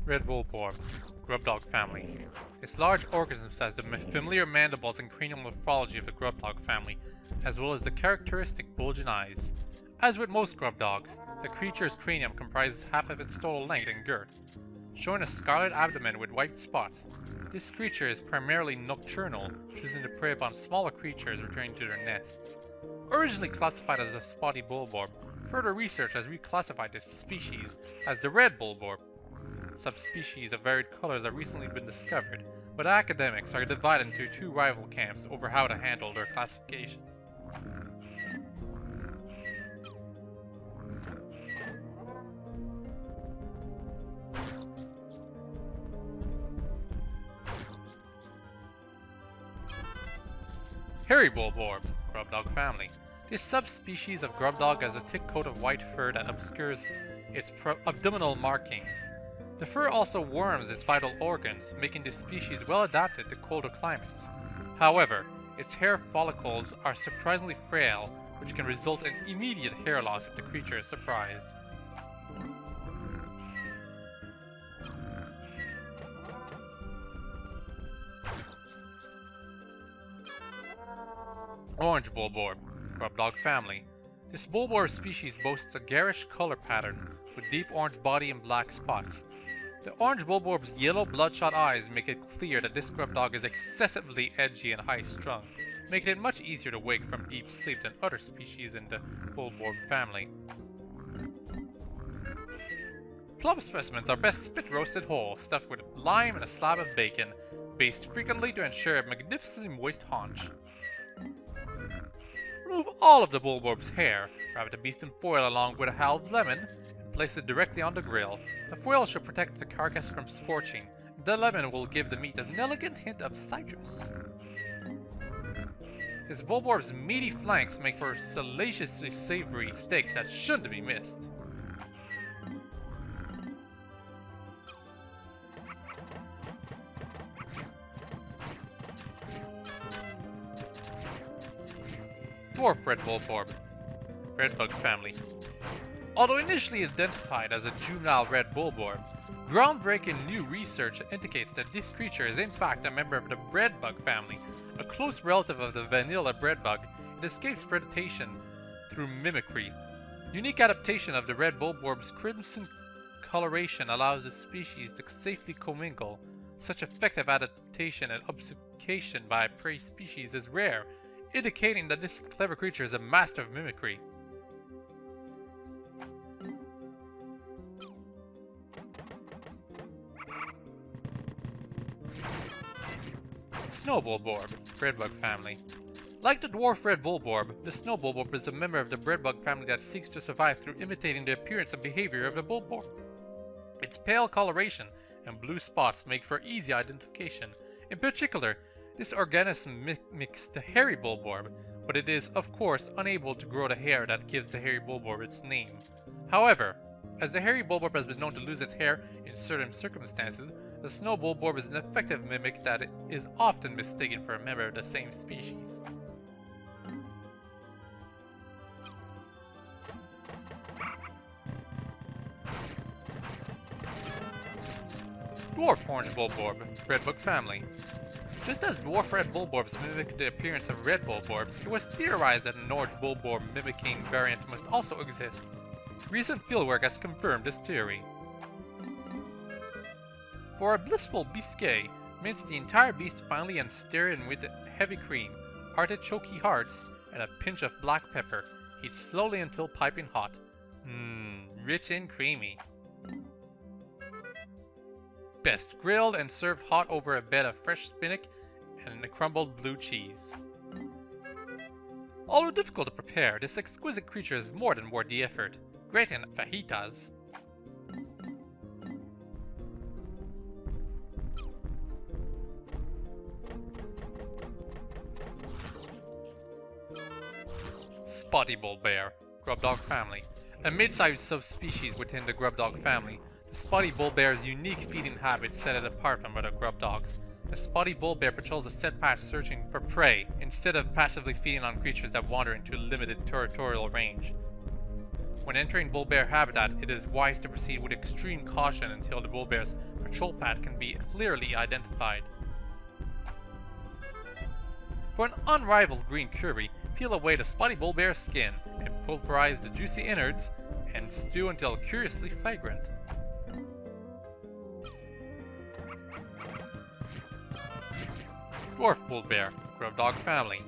Red bullborb, grub dog family. This large organism has the familiar mandibles and cranial morphology of the grub dog family, as well as the characteristic bulging eyes. As with most grub dogs, the creature's cranium comprises half of its total length and girth. Showing a scarlet abdomen with white spots, this creature is primarily nocturnal, choosing to prey upon smaller creatures returning to their nests. Originally classified as a spotty bullborb, further research has reclassified this species as the red bullborb. Subspecies of varied colors have recently been discovered, but academics are divided into two rival camps over how to handle their classification. Hairy bullborb, grub dog family. This subspecies of grub dog has a thick coat of white fur that obscures its abdominal markings. The fur also warms its vital organs, making this species well adapted to colder climates. However, its hair follicles are surprisingly frail, which can result in immediate hair loss if the creature is surprised. Orange bullborb, grub dog family. This bullborb species boasts a garish color pattern with deep orange body and black spots. The orange bullborb's yellow bloodshot eyes make it clear that this grub dog is excessively edgy and high-strung, making it much easier to wake from deep sleep than other species in the bullborb family. Plum specimens are best spit roasted whole, stuffed with lime and a slab of bacon, basted frequently to ensure a magnificently moist haunch. Remove all of the bullborb's hair, wrap the beast in foil along with a halved lemon, and place it directly on the grill. The foil should protect the carcass from scorching. The lemon will give the meat an elegant hint of citrus. This bullborb's meaty flanks make for salaciously savory steaks that shouldn't be missed. Dwarf red bullborb, redbug family. Although initially identified as a juvenile red bullborb, groundbreaking new research indicates that this creature is in fact a member of the breadbug family, a close relative of the vanilla breadbug. It escapes predation through mimicry. Unique adaptation of the red bullborb's crimson coloration allows the species to safely commingle. Such effective adaptation and obfuscation by prey species is rare, indicating that this clever creature is a master of mimicry. Snow bullborb, breadbug family. Like the dwarf red bullborb, the snow bullborb is a member of the breadbug family that seeks to survive through imitating the appearance and behavior of the bullborb. Its pale coloration and blue spots make for easy identification. In particular, this organism mimics the hairy bullborb, but it is, of course, unable to grow the hair that gives the hairy bullborb its name. However, as the hairy bullborb has been known to lose its hair in certain circumstances, the snow bullborb is an effective mimic that is often mistaken for a member of the same species. Dwarf orange bullborb, redbug family. Just as dwarf red bullborbs mimic the appearance of red bullborbs, it was theorized that an orange bullborb mimicking variant must also exist. Recent fieldwork has confirmed this theory. For a blissful biscuit, mince the entire beast finely and stir in with heavy cream, artichoke hearts, and a pinch of black pepper. Heat slowly until piping hot. Rich and creamy. Best grilled and served hot over a bed of fresh spinach and a crumbled blue cheese. Although difficult to prepare, this exquisite creature is more than worth the effort. Great in fajitas. Spotty bull bear, grub dog family. A mid-sized subspecies within the grub dog family, the spotty bull bear's unique feeding habits set it apart from other grub dogs. The spotty bull bear patrols a set path searching for prey, instead of passively feeding on creatures that wander into limited territorial range. When entering bull bear habitat, it is wise to proceed with extreme caution until the bull bear's patrol path can be clearly identified. For an unrivaled green curry, peel away the spotty bull bear's skin and pulverize the juicy innards and stew until curiously fragrant. Dwarf bull bear, grub dog family.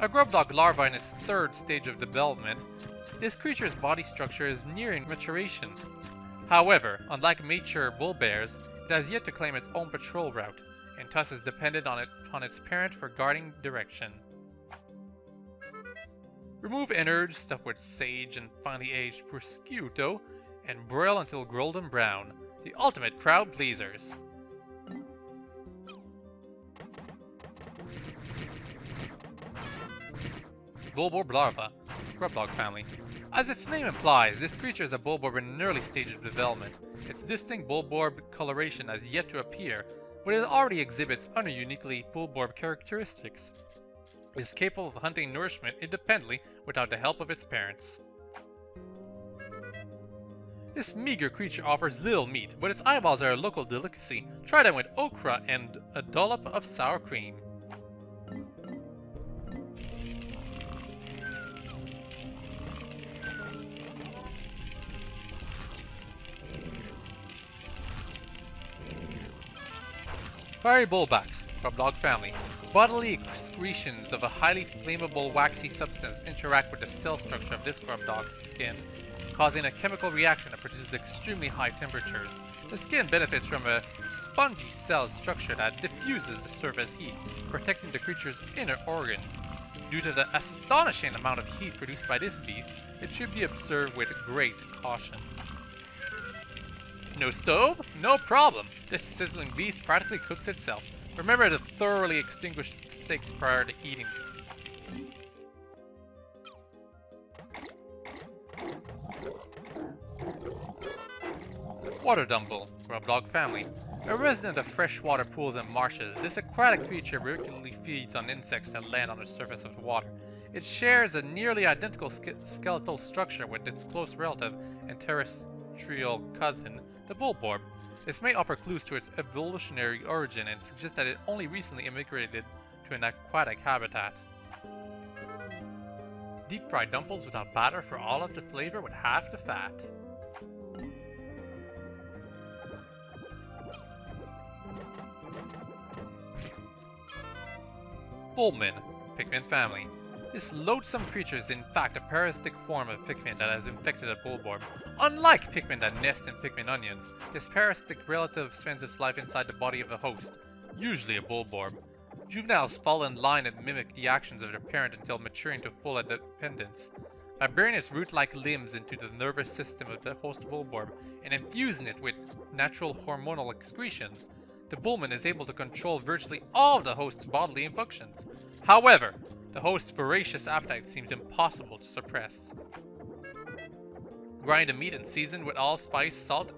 A grub dog larva in its third stage of development, this creature's body structure is nearing maturation. However, unlike mature bull bears, it has yet to claim its own patrol route, and thus is dependent on its parent for guarding direction. Remove innards stuffed with sage and finely aged prosciutto, and broil until golden brown. The ultimate crowd pleasers. Bulborb larva, grub dog family. As its name implies, this creature is a bulborb in an early stage of development. Its distinct bulborb coloration has yet to appear, but it already exhibits other uniquely bulborb characteristics. It is capable of hunting nourishment independently without the help of its parents. This meager creature offers little meat, but its eyeballs are a local delicacy. Try them with okra and a dollop of sour cream. Fiery bullbacks, grub dog family. Bodily excretions of a highly flammable waxy substance interact with the cell structure of this grub dog's skin, causing a chemical reaction that produces extremely high temperatures. The skin benefits from a spongy cell structure that diffuses the surface heat, protecting the creature's inner organs. Due to the astonishing amount of heat produced by this beast, it should be observed with great caution. No stove? No problem. This sizzling beast practically cooks itself. Remember to thoroughly extinguish steaks prior to eating. Water dumble, grub dog family. A resident of freshwater pools and marshes, this aquatic creature regularly feeds on insects that land on the surface of the water. It shares a nearly identical skeletal structure with its close relative and terrestrial cousin, the bulborb. This may offer clues to its evolutionary origin and suggest that it only recently immigrated to an aquatic habitat. Deep fried dumplings without batter for all of the flavor with half the fat. Bullman, Pikmin family. This loathsome creature is in fact a parasitic form of Pikmin that has infected a bulborb. Unlike Pikmin that nest in Pikmin onions, this parasitic relative spends its life inside the body of the host, usually a bulborb. Juveniles fall in line and mimic the actions of their parent until maturing to full independence. By burying its root-like limbs into the nervous system of the host bulborb and infusing it with natural hormonal excretions, the bullman is able to control virtually all of the host's bodily functions. However, the host's voracious appetite seems impossible to suppress. Grind the meat and season with allspice, salt,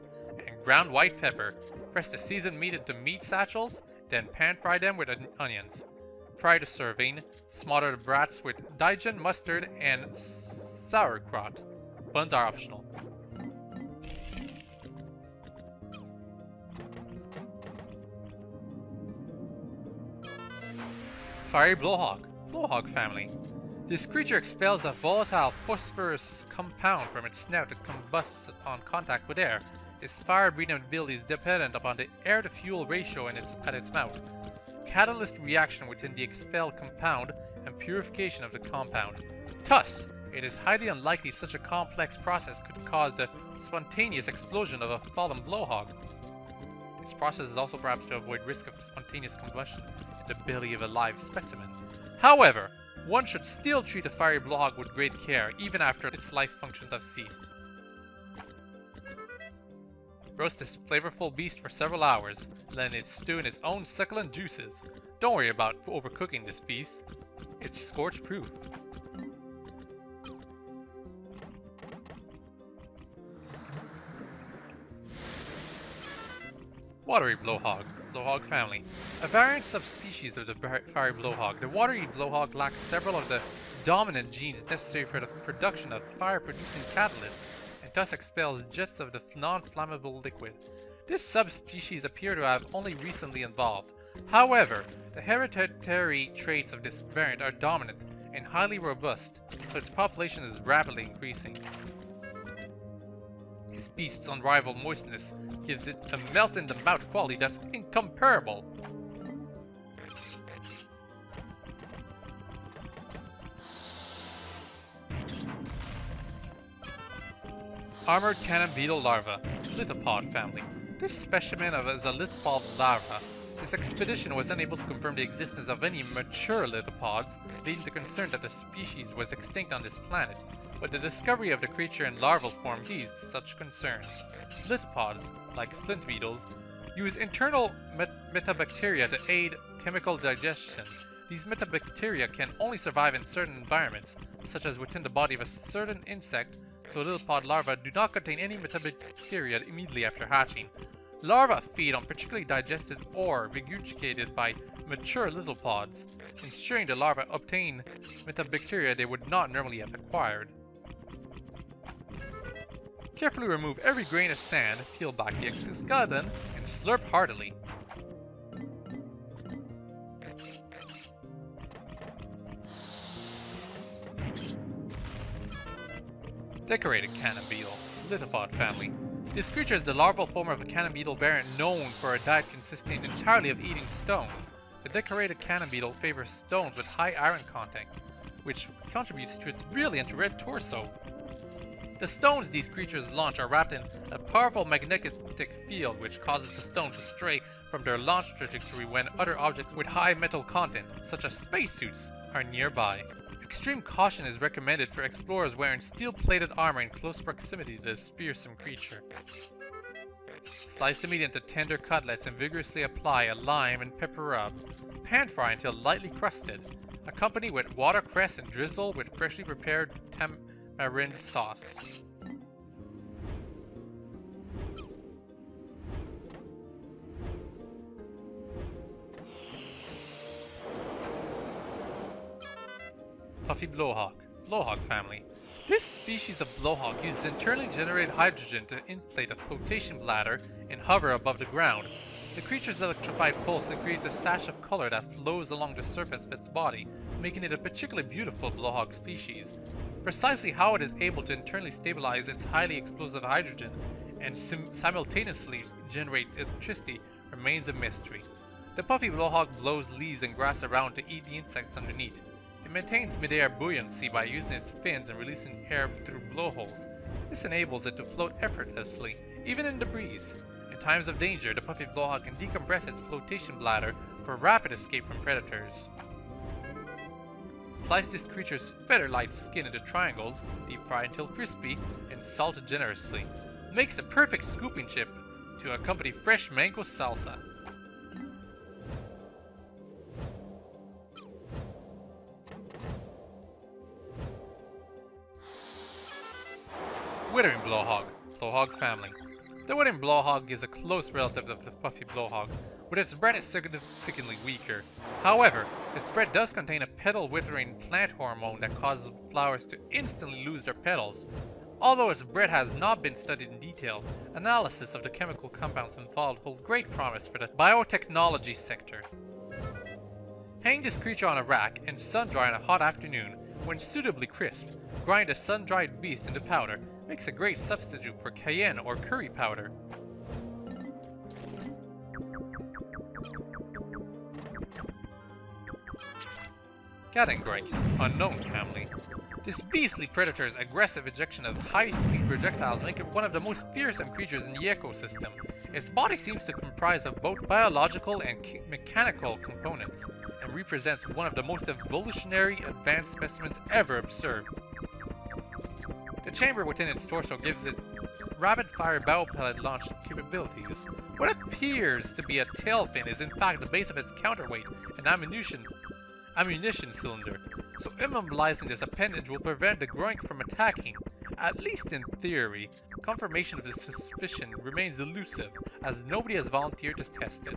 and ground white pepper. Press the seasoned meat into meat satchels, then pan-fry them with onions. Prior to serving, smother the brats with Dijon mustard and sauerkraut. Buns are optional. Fiery blowhog, blowhog family. This creature expels a volatile phosphorus compound from its snout that combusts on contact with air. Its fire-breathing ability is dependent upon the air-to-fuel ratio at its mouth, catalyst reaction within the expelled compound, and purification of the compound. Thus, it is highly unlikely such a complex process could cause the spontaneous explosion of a fallen blowhog. This process is also perhaps to avoid risk of spontaneous combustion in the belly of a live specimen. However, one should still treat a fiery blowhog with great care, even after its life functions have ceased. Roast this flavorful beast for several hours, letting it stew in its own succulent juices. Don't worry about overcooking this beast. It's scorch-proof. Watery blowhog, blowhog family. A variant subspecies of the fiery blowhog, the watery blowhog lacks several of the dominant genes necessary for the production of fire-producing catalysts, and thus expels jets of the non-flammable liquid. This subspecies appear to have only recently evolved. However, the hereditary traits of this variant are dominant and highly robust, so its population is rapidly increasing. This beast's unrivaled moistness gives it a melt-in-the-mouth quality that's incomparable. Armored cannon beetle larva, Lithopod family. This specimen is a lithopod larva. This expedition was unable to confirm the existence of any mature lithopods, leading to concern that the species was extinct on this planet, but the discovery of the creature in larval form eased such concerns. Lithopods, like flint beetles, use internal metabacteria to aid chemical digestion. These metabacteria can only survive in certain environments, such as within the body of a certain insect, so lithopod larvae do not contain any metabacteria immediately after hatching. Larvae feed on particularly digested or regurgitated by mature lithopods, ensuring the larvae obtain metabacteria they would not normally have acquired. Carefully remove every grain of sand, peel back the exoskeleton, and slurp heartily. Decorated cannon beetle, Lithopod family. This creature is the larval form of a cannon beetle variant known for a diet consisting entirely of eating stones. The decorated cannon beetle favors stones with high iron content, which contributes to its brilliant red torso. The stones these creatures launch are wrapped in a powerful magnetic field which causes the stone to stray from their launch trajectory when other objects with high metal content, such as spacesuits, are nearby. Extreme caution is recommended for explorers wearing steel-plated armor in close proximity to this fearsome creature. Slice the meat into tender cutlets and vigorously apply a lime and pepper rub. Pan fry until lightly crusted. Accompany with watercress and drizzle with freshly prepared tamarind sauce. Puffy blowhog, Blowhog family. This species of blowhog uses internally generated hydrogen to inflate a flotation bladder and hover above the ground. The creature's electrified pulse creates a sash of color that flows along the surface of its body, making it a particularly beautiful blowhog species. Precisely how it is able to internally stabilize its highly explosive hydrogen and simultaneously generate electricity remains a mystery. The puffy blowhog blows leaves and grass around to eat the insects underneath. It maintains mid-air buoyancy by using its fins and releasing air through blowholes. This enables it to float effortlessly, even in the breeze. In times of danger, the puffy blowhog can decompress its flotation bladder for rapid escape from predators. Slice this creature's feather-light skin into triangles, deep fry until crispy, and salt generously. Makes the perfect scooping chip to accompany fresh mango salsa. Withering blowhog, Blowhog family. The withering blowhog is a close relative of the puffy blowhog, but its breath is significantly weaker. However, its breath does contain a petal withering plant hormone that causes flowers to instantly lose their petals. Although its breath has not been studied in detail, analysis of the chemical compounds involved holds great promise for the biotechnology sector. Hang this creature on a rack and sun dry on a hot afternoon. When suitably crisp, grind a sun-dried beast into powder. Makes a great substitute for cayenne or curry powder. Gaddengrike, unknown family. This beastly predator's aggressive ejection of high-speed projectiles make it one of the most fearsome creatures in the ecosystem. Its body seems to comprise of both biological and mechanical components, and represents one of the most evolutionary advanced specimens ever observed. The chamber within its torso gives it rapid-fire bow pellet launch capabilities. What appears to be a tail fin is in fact the base of its counterweight, an ammunition cylinder, so immobilizing this appendage will prevent the groin from attacking. At least in theory, confirmation of this suspicion remains elusive, as nobody has volunteered to test it.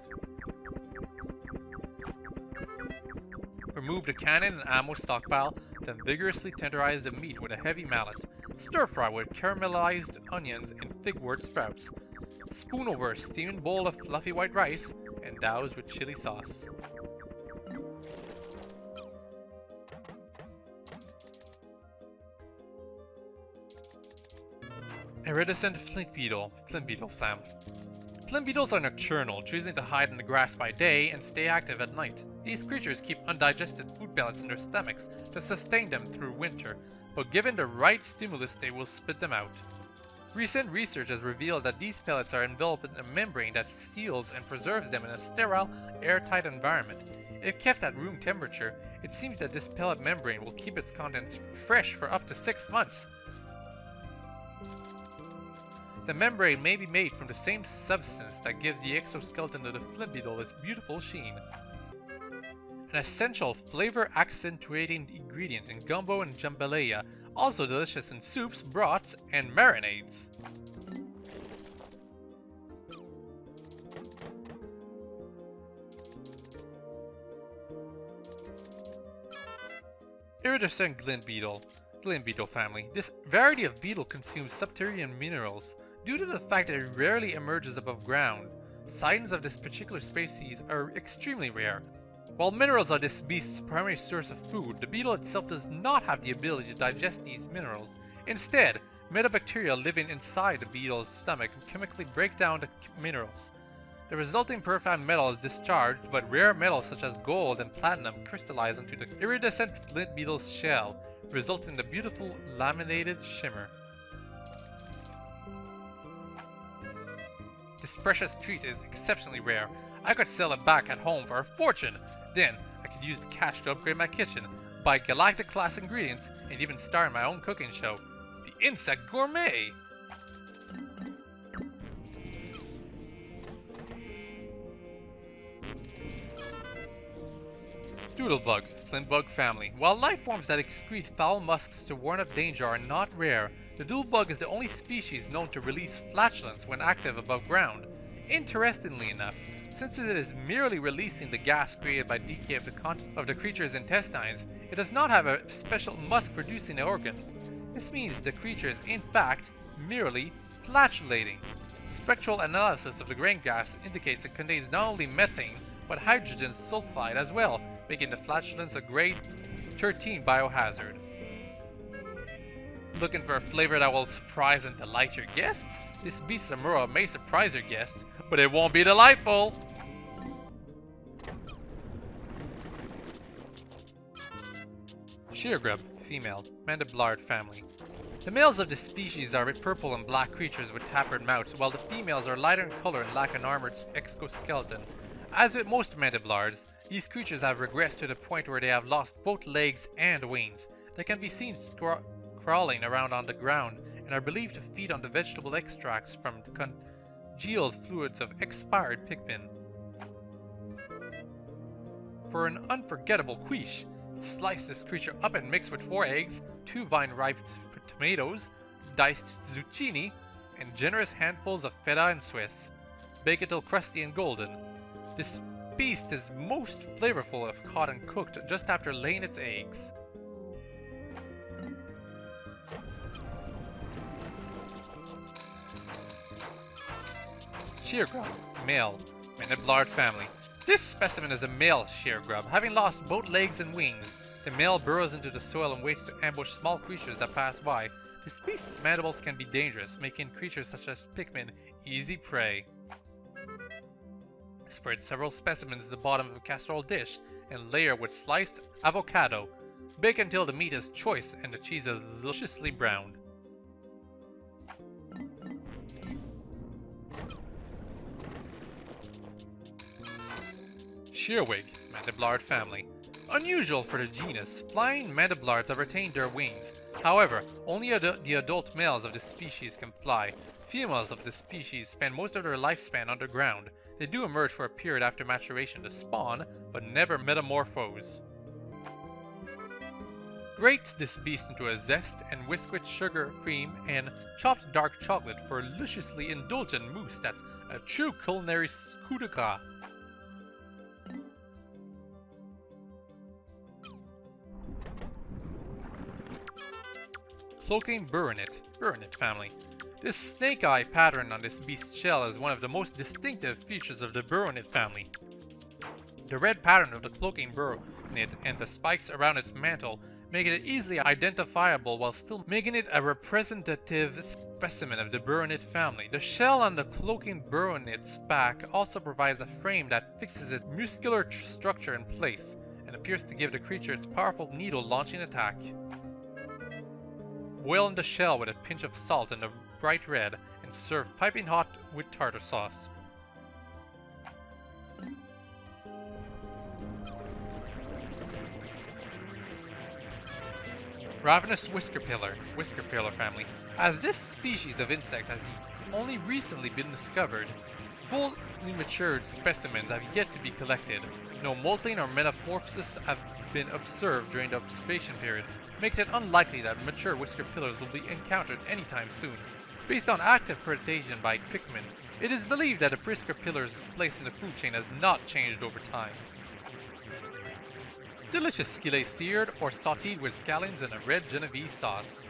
Remove the cannon and ammo stockpile, then vigorously tenderize the meat with a heavy mallet. Stir fry with caramelized onions and figwort sprouts. Spoon over a steaming bowl of fluffy white rice and douse with chili sauce. Iridescent flint beetle family. Flint beetles are nocturnal, choosing to hide in the grass by day and stay active at night. These creatures keep undigested food pellets in their stomachs to sustain them through winter, but given the right stimulus they will spit them out. Recent research has revealed that these pellets are enveloped in a membrane that seals and preserves them in a sterile, airtight environment. If kept at room temperature, it seems that this pellet membrane will keep its contents fresh for up to 6 months. The membrane may be made from the same substance that gives the exoskeleton of the flint beetle its beautiful sheen. An essential flavor-accentuating ingredient in gumbo and jambalaya, also delicious in soups, broths, and marinades. Iridescent glint beetle family. This variety of beetle consumes subterranean minerals. Due to the fact that it rarely emerges above ground, sightings of this particular species are extremely rare. While minerals are this beast's primary source of food, the beetle itself does not have the ability to digest these minerals. Instead, metabacteria living inside the beetle's stomach chemically break down the minerals. The resulting profound metal is discharged, but rare metals such as gold and platinum crystallize into the iridescent flint beetle's shell, resulting in the beautiful laminated shimmer. This precious treat is exceptionally rare. I could sell it back at home for a fortune. Then, I could use the cash to upgrade my kitchen, buy galactic class ingredients, and even star in my own cooking show, The Insect Gourmet! Doodlebug, flintbug family. While life forms that excrete foul musks to warn of danger are not rare, the doodlebug is the only species known to release flatulence when active above ground. Interestingly enough, since it is merely releasing the gas created by decay of the content of the creature's intestines, it does not have a special musk-producing organ. This means the creature is in fact merely flatulating. Spectral analysis of the grain gas indicates it contains not only methane, but hydrogen sulfide as well, making the flatulence a grade 13 biohazard. Looking for a flavor that will surprise and delight your guests? This beast Amura may surprise your guests, but it won't be delightful! Sheargrub, female, mandiblard family. The males of this species are purple and black creatures with tapered mouths, while the females are lighter in color and lack an armored exoskeleton. As with most mandiblards, these creatures have regressed to the point where they have lost both legs and wings. They can be seen crawling around on the ground and are believed to feed on the vegetable extracts from the congealed fluids of expired Pikmin. For an unforgettable quiche, slice this creature up and mix with 4 eggs, 2 vine-ripe tomatoes, diced zucchini, and generous handfuls of feta and Swiss. Bake it till crusty and golden. This beast is most flavorful if caught and cooked just after laying its eggs. Sheargrub, male, mandiblard family. This specimen is a male sheargrub, having lost both legs and wings. The male burrows into the soil and waits to ambush small creatures that pass by. This beast's mandibles can be dangerous, making creatures such as Pikmin easy prey. Spread several specimens at the bottom of a casserole dish and layer with sliced avocado. Bake until the meat is choice and the cheese is deliciously browned. Shearwig, mandiblard family. Unusual for the genus, flying mandiblards have retained their wings. However, only the adult males of this species can fly. Females of this species spend most of their lifespan underground. They do emerge for a period after maturation to spawn, but never metamorphose. Grate this beast into a zest and whisk with sugar, cream, and chopped dark chocolate for a lusciously indulgent mousse that's a true culinary coup de grace. cloaking Burinid family. This snake eye pattern on this beast's shell is one of the most distinctive features of the Burinid family. The red pattern of the cloaking Burinid and the spikes around its mantle make it easily identifiable while still making it a representative specimen of the Burinid family. The shell on the cloaking Burinid's back also provides a frame that fixes its muscular structure in place and appears to give the creature its powerful needle-launching attack. Boil in the shell with a pinch of salt and a bright red and serve piping hot with tartar sauce. Ravenous Whisker Pillar family. As this species of insect has only recently been discovered, fully matured specimens have yet to be collected. No molting or metamorphosis have been observed during the observation period, making it unlikely that mature whisker pillars will be encountered anytime soon. Based on active predation by Pikmin, it is believed that the whisker pillar's place in the food chain has not changed over time. Delicious skillet seared or sauteed with scallions and a red Genovese sauce.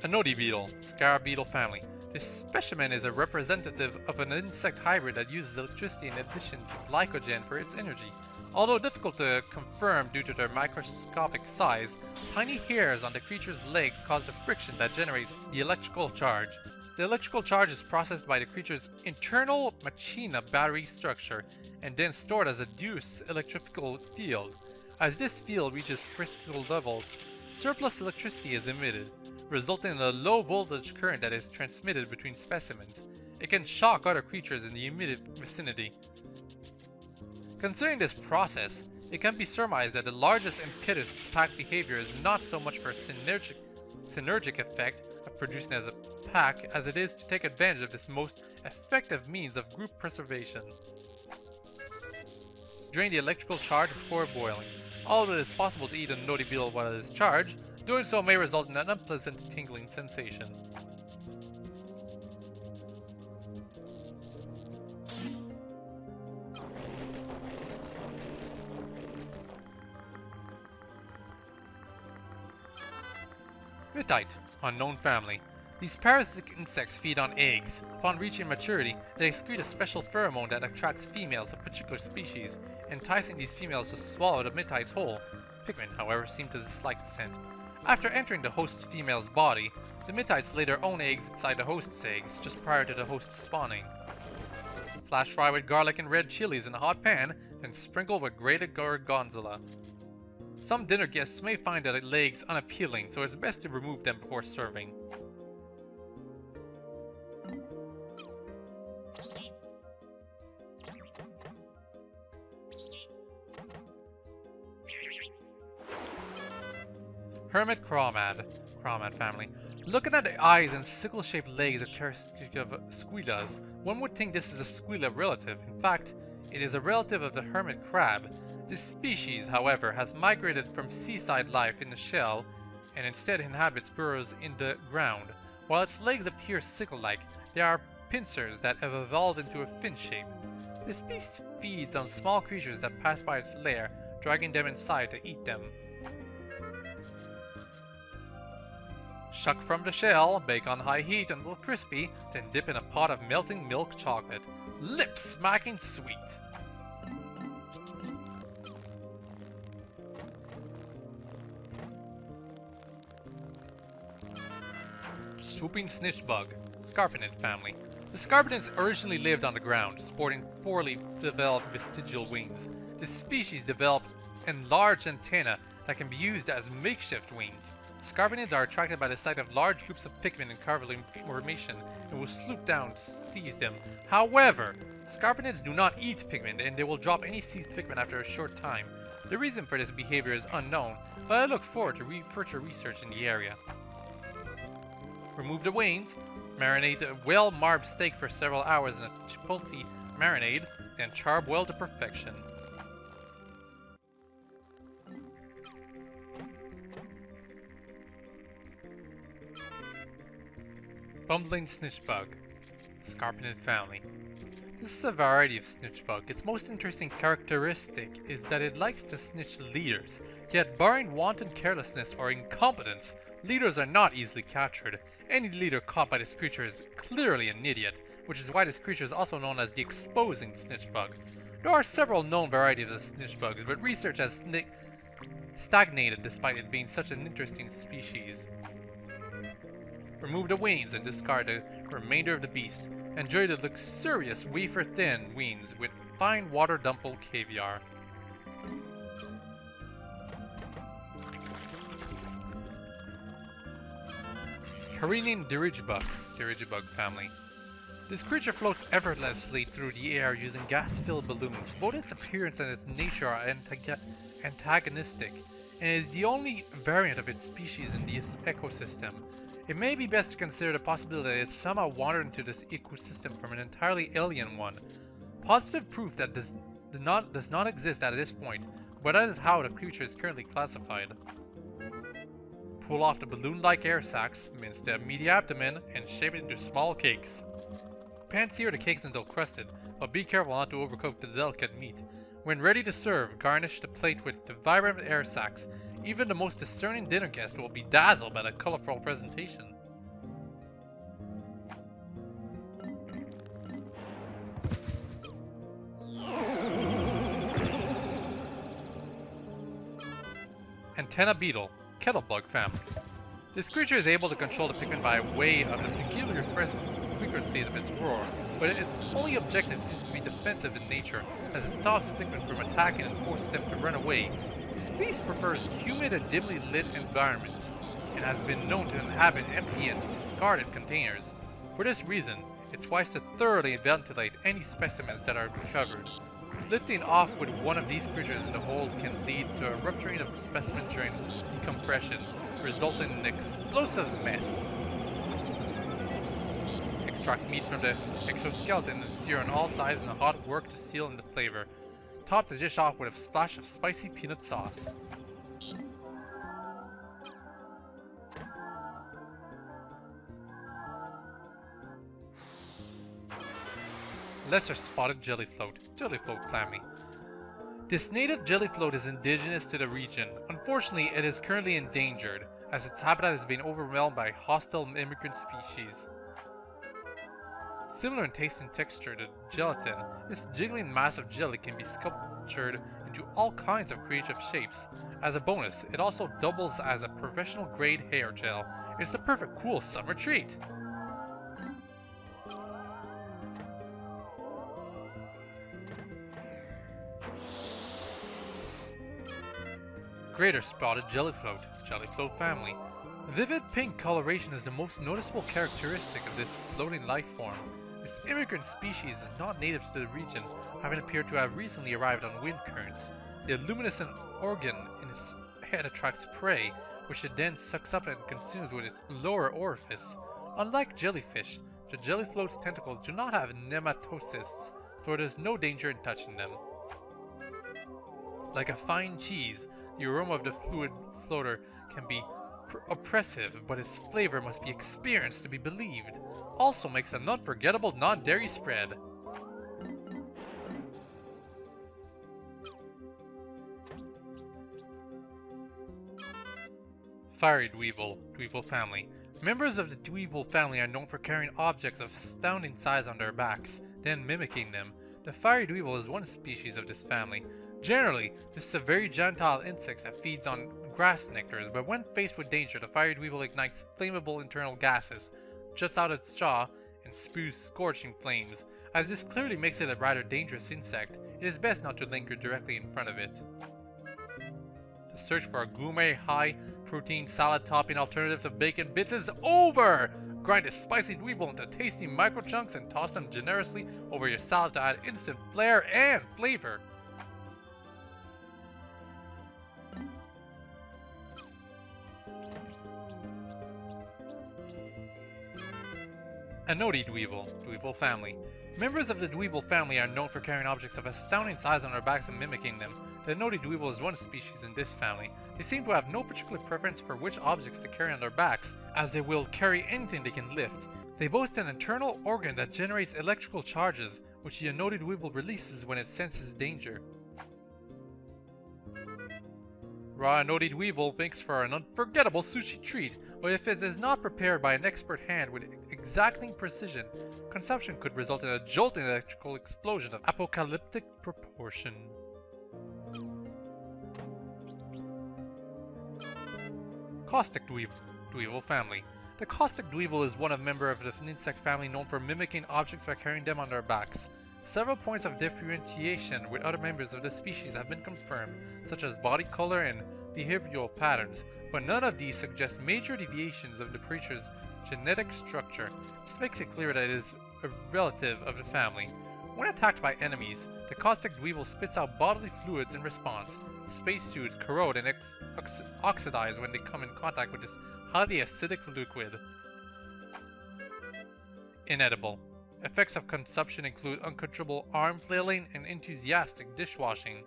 Anode beetle, scarab beetle family. This specimen is a representative of an insect hybrid that uses electricity in addition to glycogen for its energy. Although difficult to confirm due to their microscopic size, tiny hairs on the creature's legs cause the friction that generates the electrical charge. The electrical charge is processed by the creature's internal machina battery structure and then stored as a Deuce electrical field. As this field reaches critical levels, surplus electricity is emitted, resulting in a low voltage current that is transmitted between specimens. It can shock other creatures in the immediate vicinity. Considering this process, it can be surmised that the largest impetus to pack behavior is not so much for a synergic effect of producing as a pack as it is to take advantage of this most effective means of group preservation. Drain the electrical charge before boiling. Although it is possible to eat a noti beetle while it is charged, doing so may result in an unpleasant tingling sensation. Mittite, unknown family. These parasitic insects feed on eggs. Upon reaching maturity, they excrete a special pheromone that attracts females of particular species, enticing these females to swallow the Mittite's whole. Pikmin, however, seem to dislike the scent. After entering the host's female's body, the Mittites lay their own eggs inside the host's eggs just prior to the host spawning. Flash fry with garlic and red chilies in a hot pan, then sprinkle with grated gorgonzola. Some dinner guests may find the legs unappealing, so it's best to remove them before serving. Hermit Crawmad family. Looking at the eyes and sickle-shaped legs of characteristic of squillas, one would think this is a squilla relative. In fact, it is a relative of the hermit crab. This species, however, has migrated from seaside life in the shell and instead inhabits burrows in the ground. While its legs appear sickle-like, they are pincers that have evolved into a fin shape. This beast feeds on small creatures that pass by its lair, dragging them inside to eat them. Shuck from the shell, bake on high heat until crispy, then dip in a pot of melting milk chocolate. Lip-smacking sweet! Swooping snitch bug, Scarpinid family. The Scarpinids originally lived on the ground, sporting poorly developed vestigial wings. This species developed enlarged antennae that can be used as makeshift wings. Scarpinids are attracted by the sight of large groups of Pikmin in carveling formation and will swoop down to seize them. However, Scarpinids do not eat Pikmin and they will drop any seized Pikmin after a short time. The reason for this behavior is unknown, but I look forward to further research in the area. Remove the wings, marinate a well-marbled steak for several hours in a chipotle marinade, then charboil to perfection. Bumbling snitch bug, Scarpinid family. This is a variety of snitch bug. Its most interesting characteristic is that it likes to snitch leaders, yet barring wanton carelessness or incompetence, leaders are not easily captured. Any leader caught by this creature is clearly an idiot, which is why this creature is also known as the exposing snitch bug. There are several known varieties of snitch bugs, but research has stagnated despite it being such an interesting species. Remove the wings and discard the remainder of the beast. Enjoy the luxurious wafer-thin wings with fine water dumple caviar. Careening Dirigibug family. This creature floats effortlessly through the air using gas-filled balloons. Both its appearance and its nature are antagonistic, and is the only variant of its species in this ecosystem. It may be best to consider the possibility that it somehow wandered into this ecosystem from an entirely alien one. Positive proof that does not exist at this point, but that is how the creature is currently classified. Pull off the balloon-like air sacs, mince the meaty abdomen, and shape it into small cakes. Pan-sear the cakes until crusted, but be careful not to overcook the delicate meat. When ready to serve, garnish the plate with the vibrant air sacs. Even the most discerning dinner guest will be dazzled by the colorful presentation. Antenna beetle, kettlebug family. This creature is able to control the Pikmin by way of the peculiar frequencies of its roar, but its only objective seems to be defensive in nature, as it stops Pikmin from attacking and forces them to run away. This beast prefers humid and dimly lit environments, and has been known to inhabit empty and discarded containers. For this reason, it's wise to thoroughly ventilate any specimens that are recovered. Lifting off with one of these creatures in the hold can lead to a rupturing of the specimen during decompression, resulting in an explosive mess. Extract meat from the exoskeleton and sear on all sides in a hot wok to seal in the flavor. Top the dish off with a splash of spicy peanut sauce. Lesser spotted jellyfloat family. This native jellyfloat is indigenous to the region. Unfortunately, it is currently endangered, as its habitat has been overwhelmed by hostile immigrant species. Similar in taste and texture to gelatin, this jiggling mass of jelly can be sculptured into all kinds of creative shapes. As a bonus, it also doubles as a professional grade hair gel. It's the perfect cool summer treat! Greater spotted jellyfloat family. Vivid pink coloration is the most noticeable characteristic of this floating life form. This immigrant species is not native to the region, having appeared to have recently arrived on wind currents. The luminescent organ in its head attracts prey, which it then sucks up and consumes with its lower orifice. Unlike jellyfish, the jellyfloat's tentacles do not have nematocysts, so there is no danger in touching them. Like a fine cheese, the aroma of the fluid floater can be oppressive, but its flavor must be experienced to be believed. Also makes an unforgettable non-dairy spread. Fiery Dweevil family. Members of the Dweevil family are known for carrying objects of astounding size on their backs, then mimicking them. The fiery Dweevil is one species of this family. Generally, this is a very gentile insect that feeds on grass nectars, but when faced with danger, the fiery Dweevil ignites flammable internal gases, juts out its jaw, and spews scorching flames. As this clearly makes it a rather dangerous insect, it is best not to linger directly in front of it. The search for a gourmet, high-protein salad topping alternative to bacon bits is over! Grind a spicy Dweevil into tasty micro-chunks and toss them generously over your salad to add instant flair and flavor. Anodi Dweevil family. Members of the Dweevil family are known for carrying objects of astounding size on their backs and mimicking them. The Anodi Dweevil is one species in this family. They seem to have no particular preference for which objects to carry on their backs, as they will carry anything they can lift. They boast an internal organ that generates electrical charges, which the Anodi Dweevil releases when it senses danger. Raw Anodi Dweevil thinks for an unforgettable sushi treat, but if it is not prepared by an expert hand with exacting precision, consumption could result in a jolting electrical explosion of apocalyptic proportion. Caustic Dweevil family. The Caustic Dweevil is one of member of the insect family known for mimicking objects by carrying them on their backs. Several points of differentiation with other members of the species have been confirmed, such as body color and behavioral patterns, but none of these suggest major deviations of the creature's genetic structure. This makes it clear that it is a relative of the family. When attacked by enemies, the Caustic Dweevil spits out bodily fluids in response. Spacesuits corrode and oxidize when they come in contact with this highly acidic liquid. Inedible. Effects of consumption include uncontrollable arm flailing and enthusiastic dishwashing.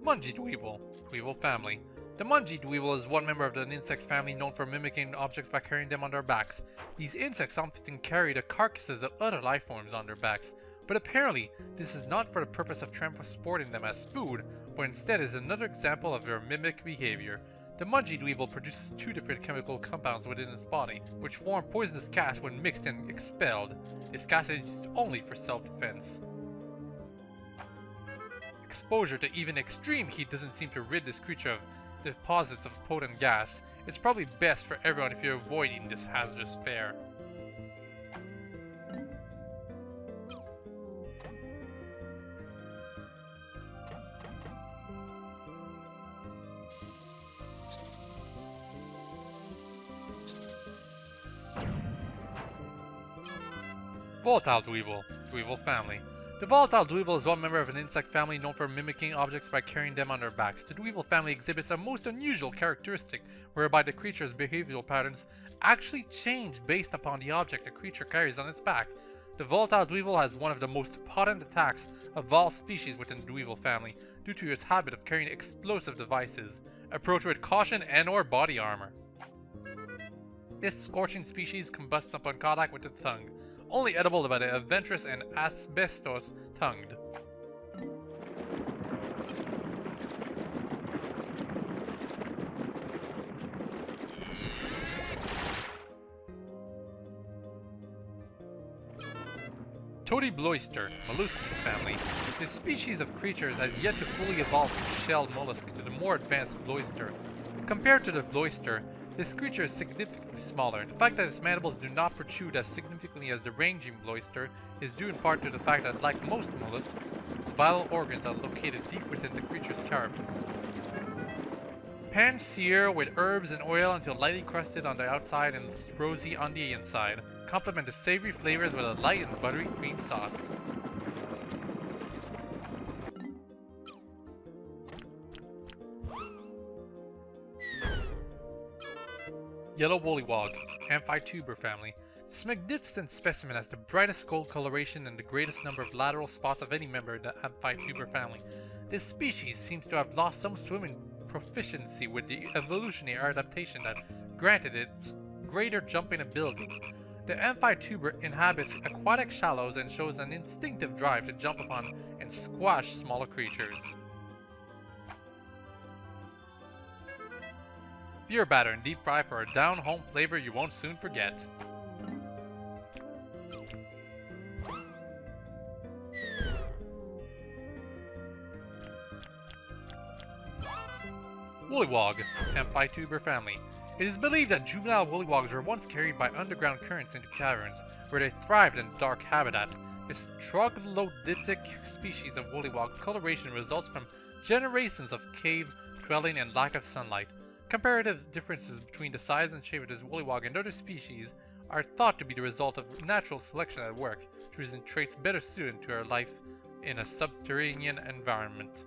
Mungy Dweevil family. The Mungy Dweevil is one member of the insect family known for mimicking objects by carrying them on their backs. These insects often carry the carcasses of other life forms on their backs, but apparently this is not for the purpose of transporting them as food, but instead is another example of their mimic behavior. The Mungy Dweevil produces two different chemical compounds within its body, which form poisonous gas when mixed and expelled. This gas is used only for self-defense. Exposure to even extreme heat doesn't seem to rid this creature of deposits of potent gas. It's probably best for everyone if you're avoiding this hazardous fare. Volatile Dweevil family. The Volatile Dweevil is one member of an insect family known for mimicking objects by carrying them on their backs. The Dweevil family exhibits a most unusual characteristic whereby the creature's behavioral patterns actually change based upon the object the creature carries on its back. The Volatile Dweevil has one of the most potent attacks of all species within the Dweevil family due to its habit of carrying explosive devices. Approach with caution and or body armor. This scorching species combusts upon contact with the tongue, only edible by the adventurous and asbestos-tongued. Toady Bloister, mollusc family. This species of creatures has yet to fully evolve from shelled mollusk to the more advanced Bloister. Compared to the Bloister, this creature is significantly smaller. The fact that its mandibles do not protrude as significantly as the ranging Bloister is due in part to the fact that, like most mollusks, its vital organs are located deep within the creature's carapace. Pan sear with herbs and oil until lightly crusted on the outside and rosy on the inside. Complement the savory flavors with a light and buttery cream sauce. Yellow Woolywog, Amphituber family. This magnificent specimen has the brightest gold coloration and the greatest number of lateral spots of any member of the Amphituber family. This species seems to have lost some swimming proficiency with the evolutionary adaptation that granted its greater jumping ability. The Amphituber inhabits aquatic shallows and shows an instinctive drive to jump upon and squash smaller creatures. Beer batter and deep fry for a down-home flavor you won't soon forget. Woolywog, Amphituber family. It is believed that juvenile woollywogs were once carried by underground currents into caverns, where they thrived in dark habitat. This troglodytic species of woolywog coloration results from generations of cave dwelling and lack of sunlight. Comparative differences between the size and shape of this woolywog and other species are thought to be the result of natural selection at work, choosing traits better suited to our life in a subterranean environment.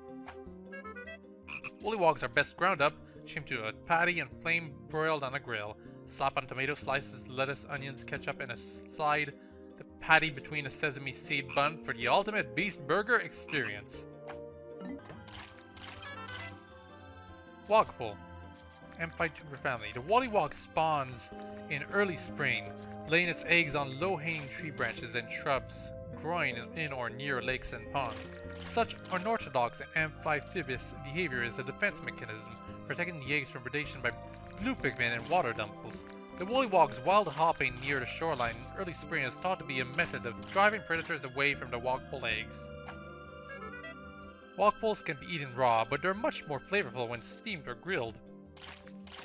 Woollywogs are best ground up, shaped to a patty and flame broiled on a grill. Slap on tomato slices, lettuce, onions, ketchup, and slide the patty between a sesame seed bun for the ultimate beast burger experience. Wogpole. Amphitryon family. The wollywog spawns in early spring, laying its eggs on low-hanging tree branches and shrubs growing in or near lakes and ponds. Such unorthodox amphibious behavior is a defense mechanism, protecting the eggs from predation by blue Pikmin and water dumples. The wollywog's wild hopping near the shoreline in early spring is thought to be a method of driving predators away from the wogpole eggs. Wogpoles can be eaten raw, but they're much more flavorful when steamed or grilled.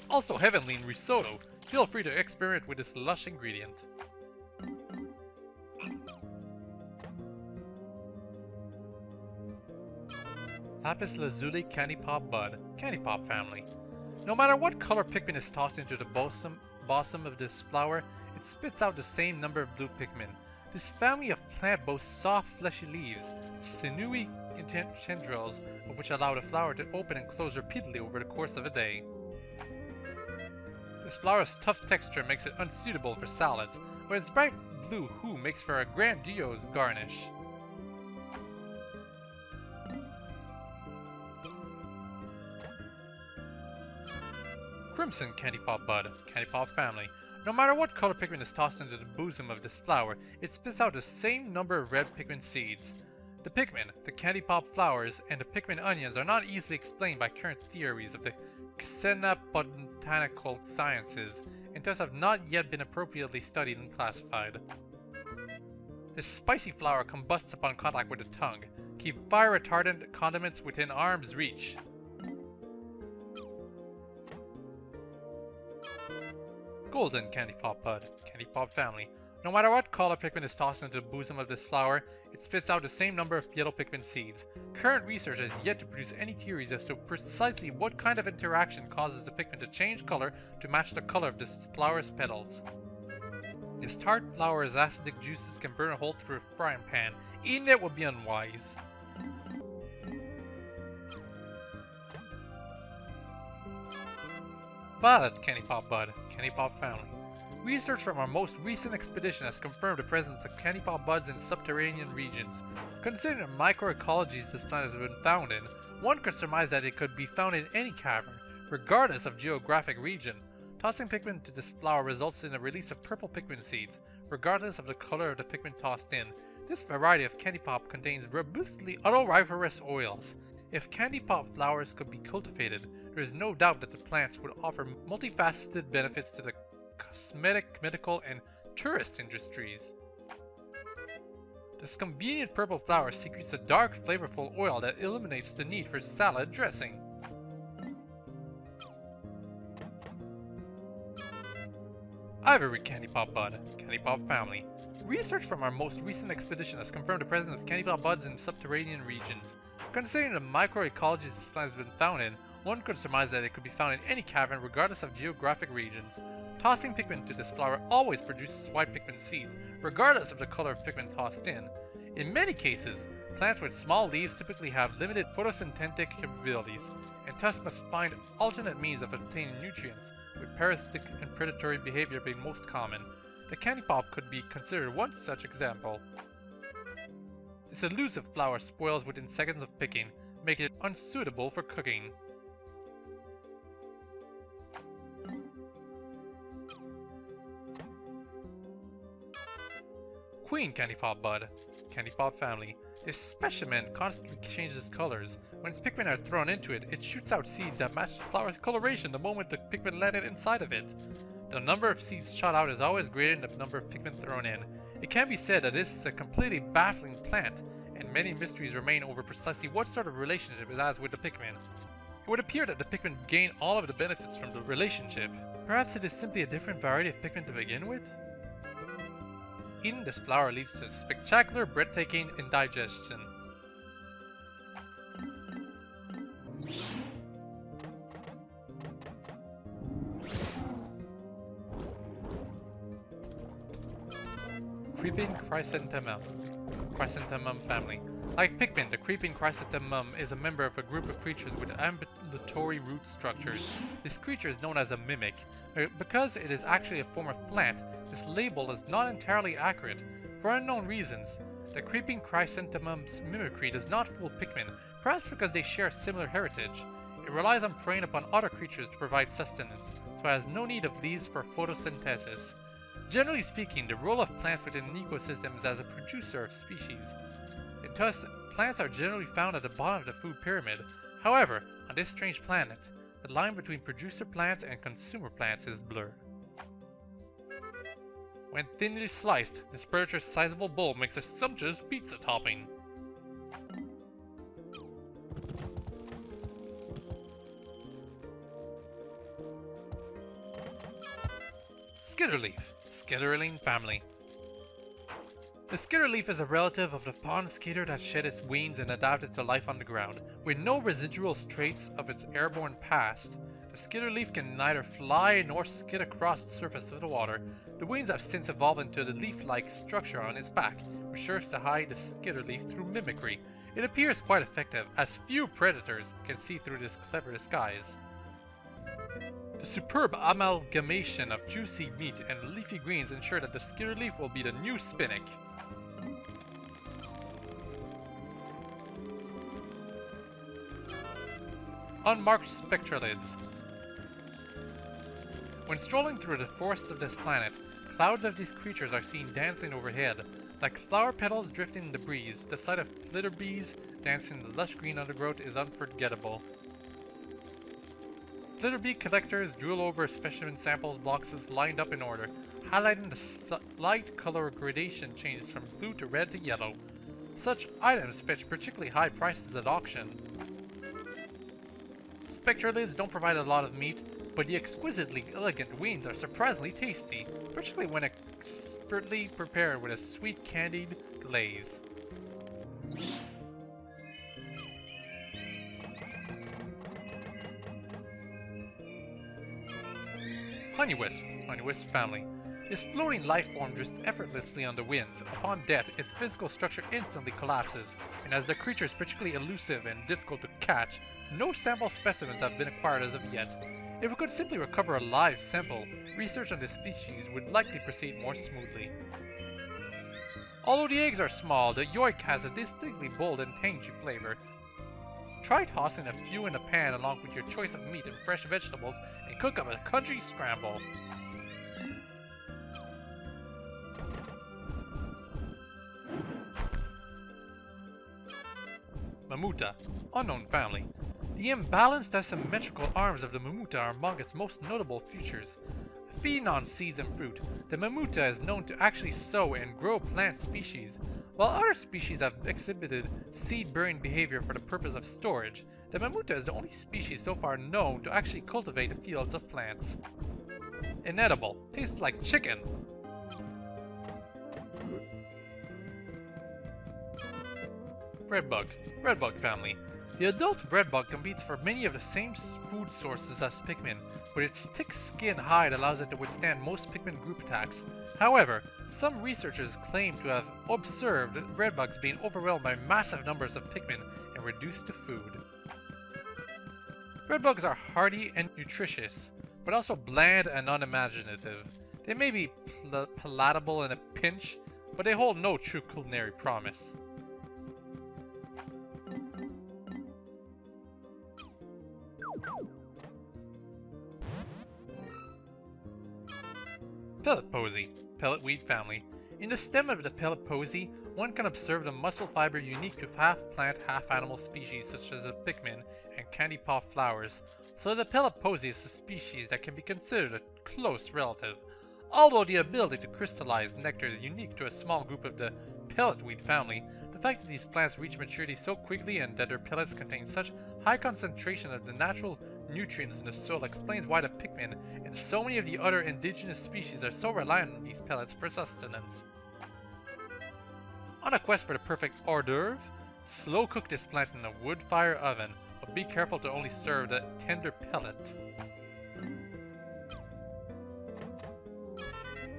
Also heavenly in risotto. Feel free to experiment with this lush ingredient. Lapis Lazuli Candy Pop Bud. Candy Pop family. No matter what color Pikmin is tossed into the bosom of this flower, it spits out the same number of blue Pikmin. This family of plant boasts soft, fleshy leaves, sinewy tendrils of which allow the flower to open and close repeatedly over the course of a day. This flower's tough texture makes it unsuitable for salads, but its bright blue hue makes for a grandiose garnish. Crimson Candy Pop Bud, Candy Pop family. No matter what color Pikmin is tossed into the bosom of this flower, it spits out the same number of red Pikmin seeds. The Pikmin, the Candy Pop flowers, and the Pikmin onions are not easily explained by current theories of the xenobotanical sciences, and thus have not yet been appropriately studied and classified. This spicy flower combusts upon contact with the tongue. Keep fire-retardant condiments within arm's reach. Golden Candy Pop Bud, Candy Pop family. No matter what color Pikmin is tossed into the bosom of this flower, it spits out the same number of yellow Pikmin seeds. Current research has yet to produce any theories as to precisely what kind of interaction causes the Pikmin to change color to match the color of this flower's petals. This tart flower's acidic juices can burn a hole through a frying pan. Eating it would be unwise. Violet Candy Pop Bud, Candy Pop family. Research from our most recent expedition has confirmed the presence of candy pop buds in subterranean regions. Considering the microecologies this planet has been found in, one could surmise that it could be found in any cavern, regardless of geographic region. Tossing Pikmin to this flower results in a release of purple Pikmin seeds, regardless of the color of the Pikmin tossed in. This variety of candy pop contains robustly odoriferous oils. If candy pop flowers could be cultivated, there is no doubt that the plants would offer multifaceted benefits to the cosmetic, medical, and tourist industries. This convenient purple flower secretes a dark, flavorful oil that eliminates the need for salad dressing. Ivory Candy Pop Bud, Candy Pop family. Research from our most recent expedition has confirmed the presence of candy pop buds in subterranean regions. Considering the microecologies this plant has been found in, one could surmise that it could be found in any cavern regardless of geographic regions. Tossing Pikmin to this flower always produces white Pikmin seeds, regardless of the color of Pikmin tossed in. In many cases, plants with small leaves typically have limited photosynthetic capabilities, and thus must find alternate means of obtaining nutrients, with parasitic and predatory behavior being most common. The candy pop could be considered one such example. This elusive flower spoils within seconds of picking, making it unsuitable for cooking. Queen Candy Pop Bud, Candy Pop family. This specimen constantly changes colors. When its Pikmin are thrown into it, it shoots out seeds that match the flower's coloration the moment the Pikmin let it inside of it. The number of seeds shot out is always greater than the number of Pikmin thrown in. It can be said that this is a completely baffling plant, and many mysteries remain over precisely what sort of relationship it has with the Pikmin. It would appear that the Pikmin gain all of the benefits from the relationship. Perhaps it is simply a different variety of Pikmin to begin with? Eating this flower leads to spectacular, breathtaking indigestion. Creeping Chrysanthemum family. Like Pikmin, the creeping chrysanthemum is a member of a group of creatures with ambulatory root structures. This creature is known as a mimic. Because it is actually a form of plant, this label is not entirely accurate. For unknown reasons, the creeping chrysanthemum's mimicry does not fool Pikmin, perhaps because they share similar heritage. It relies on preying upon other creatures to provide sustenance, so it has no need of leaves for photosynthesis. Generally speaking, the role of plants within an ecosystem is as a producer of species. And thus, plants are generally found at the bottom of the food pyramid. However, on this strange planet, the line between producer plants and consumer plants is blurred. When thinly sliced, this predator's sizable bowl makes a sumptuous pizza topping. Skitterleaf, Skitterling family. The skitterleaf is a relative of the pond skitter that shed its wings and adapted to life on the ground. With no residual traits of its airborne past, the skitterleaf can neither fly nor skid across the surface of the water. The wings have since evolved into the leaf-like structure on its back, which serves to hide the skitterleaf through mimicry. It appears quite effective, as few predators can see through this clever disguise. The superb amalgamation of juicy meat and leafy greens ensure that the skitterleaf will be the new spinach. Unmarked spectralids. When strolling through the forests of this planet, clouds of these creatures are seen dancing overhead. Like flower petals drifting in the breeze, the sight of flitterbees dancing in the lush green undergrowth is unforgettable. Flitterbee collectors drool over specimen samples boxes lined up in order, highlighting the slight color gradation changes from blue to red to yellow. Such items fetch particularly high prices at auction. Spectralids don't provide a lot of meat, but the exquisitely elegant wings are surprisingly tasty, particularly when expertly prepared with a sweet candied glaze. Honeywisp family. This floating life form drifts effortlessly on the winds. Upon death, its physical structure instantly collapses, and as the creature is particularly elusive and difficult to catch, no sample specimens have been acquired as of yet. If we could simply recover a live sample, research on this species would likely proceed more smoothly. Although the eggs are small, the yolk has a distinctly bold and tangy flavor. Try tossing a few in a pan along with your choice of meat and fresh vegetables and cook up a country scramble. Mamuta, unknown family. The imbalanced asymmetrical arms of the Mamuta are among its most notable features. Feeding on seeds and fruit, the Mamuta is known to actually sow and grow plant species. While other species have exhibited seed-bearing behavior for the purpose of storage, the Mamuta is the only species so far known to actually cultivate fields of plants. Inedible, tastes like chicken. Breadbug family. The adult breadbug competes for many of the same food sources as Pikmin, but its thick skin hide allows it to withstand most Pikmin group attacks. However, some researchers claim to have observed breadbugs being overwhelmed by massive numbers of Pikmin and reduced to food. Breadbugs are hardy and nutritious, but also bland and unimaginative. They may be palatable in a pinch, but they hold no true culinary promise. Pellet posy, pelletweed family. In the stem of the pellet posy, one can observe the muscle fiber unique to half-plant, half-animal species such as the Pikmin and candy pop flowers, so the pellet posy is a species that can be considered a close relative. Although the ability to crystallize nectar is unique to a small group of the pelletweed family, the fact that these plants reach maturity so quickly and that their pellets contain such high concentration of the natural nutrients in the soil explains why the Pikmin and so many of the other indigenous species are so reliant on these pellets for sustenance. On a quest for the perfect hors d'oeuvre, slow cook this plant in a wood fire oven, but be careful to only serve the tender pellet.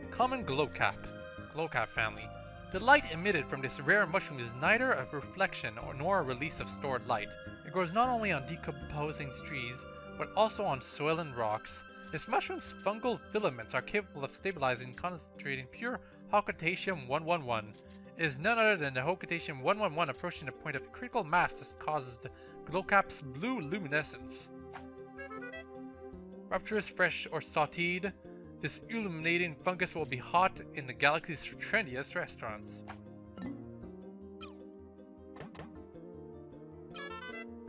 Common glowcap family. The light emitted from this rare mushroom is neither a reflection nor a release of stored light. It grows not only on decomposing trees, but also on soil and rocks. This mushroom's fungal filaments are capable of stabilizing and concentrating pure Hocotatium-111. It is none other than the Hocotatium-111 approaching the point of critical mass that causes the glowcap's blue luminescence. Rapturous, fresh, or sauteed, this illuminating fungus will be hot in the galaxy's trendiest restaurants.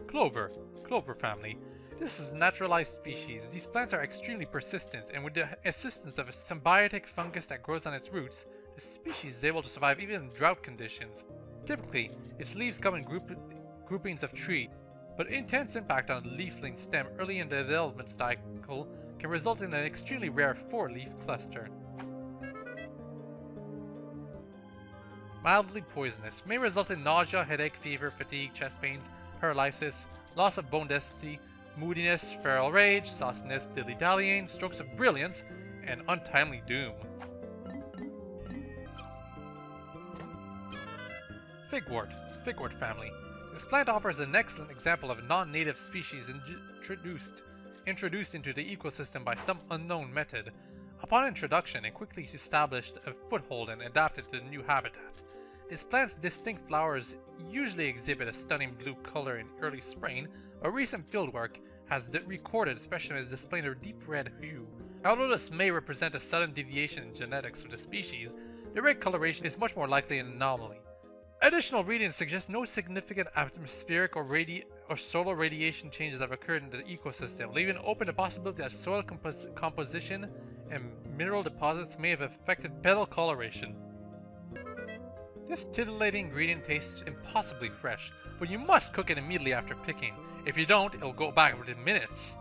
Clover. Clover family. This is a naturalized species. These plants are extremely persistent, and with the assistance of a symbiotic fungus that grows on its roots, the species is able to survive even in drought conditions. Typically, its leaves come in groupings of 3, but intense impact on the leafling stem early in the development cycle can result in an extremely rare 4-leaf cluster. Mildly poisonous. May result in nausea, headache, fever, fatigue, chest pains, paralysis, loss of bone density, moodiness, feral rage, sauciness, dilly-dallying, strokes of brilliance, and untimely doom. Figwort. Figwort family. This plant offers an excellent example of a non-native species introduced into the ecosystem by some unknown method. Upon introduction, it quickly established a foothold and adapted to the new habitat. This plant's distinct flowers usually exhibit a stunning blue color in early spring, but recent fieldwork has recorded specimens displaying a deep red hue. Although this may represent a sudden deviation in genetics of the species, the red coloration is much more likely an anomaly. Additional readings suggest no significant atmospheric or solar radiation changes have occurred in the ecosystem, leaving open the possibility that soil composition and mineral deposits may have affected petal coloration. This titillating ingredient tastes impossibly fresh, but you must cook it immediately after picking. If you don't, it'll go bad within minutes.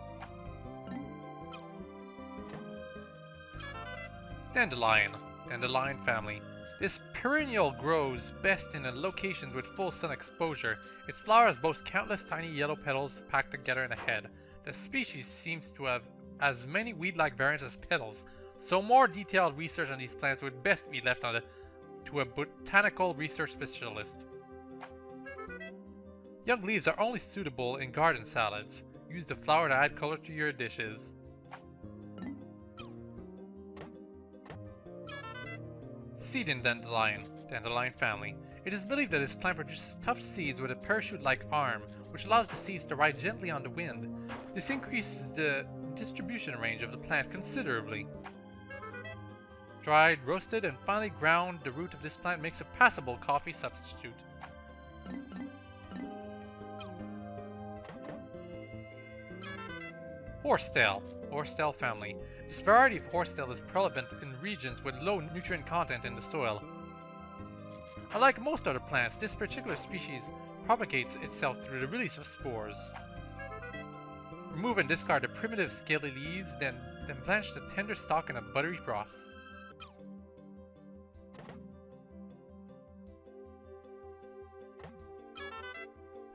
Dandelion. Dandelion family. This perennial grows best in locations with full sun exposure. Its flowers boast countless tiny yellow petals packed together in a head. The species seems to have as many weed-like variants as petals, so more detailed research on these plants would best be left to a botanical research specialist. Young leaves are only suitable in garden salads. Use the flower to add color to your dishes. Seeding dandelion. Dandelion family. It is believed that this plant produces tough seeds with a parachute-like arm, which allows the seeds to ride gently on the wind. This increases the distribution range of the plant considerably. Dried, roasted, and finally ground, the root of this plant makes a passable coffee substitute. Horsetail. Horsetail family. This variety of horsetail is prevalent in regions with low nutrient content in the soil. Unlike most other plants, this particular species propagates itself through the release of spores. Remove and discard the primitive scaly leaves, then blanch the tender stalk in a buttery broth.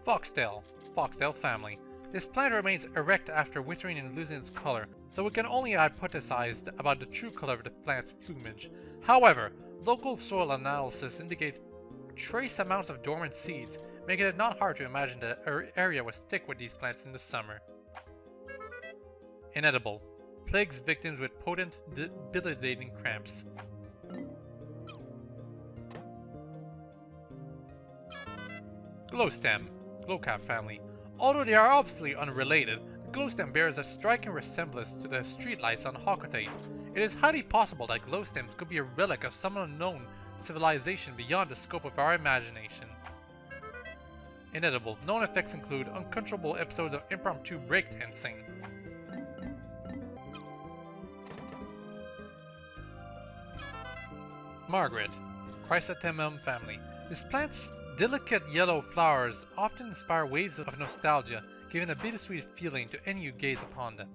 Foxtail. Foxtail family. This plant remains erect after withering and losing its color, so we can only hypothesize about the true color of the plant's plumage. However, local soil analysis indicates trace amounts of dormant seeds, making it not hard to imagine that the area was thick with these plants in the summer. Inedible. Plagues victims with potent, debilitating cramps. Glowstem. Glowcap family. Although they are obviously unrelated, the glowstem bears a striking resemblance to the streetlights on Hocotate. It is highly possible that glowstems could be a relic of some unknown civilization beyond the scope of our imagination. Inedible. Known effects include uncontrollable episodes of impromptu breakdancing. Margaret. Chrysanthemum family. This plant's delicate yellow flowers often inspire waves of nostalgia, giving a bittersweet feeling to any who gaze upon them.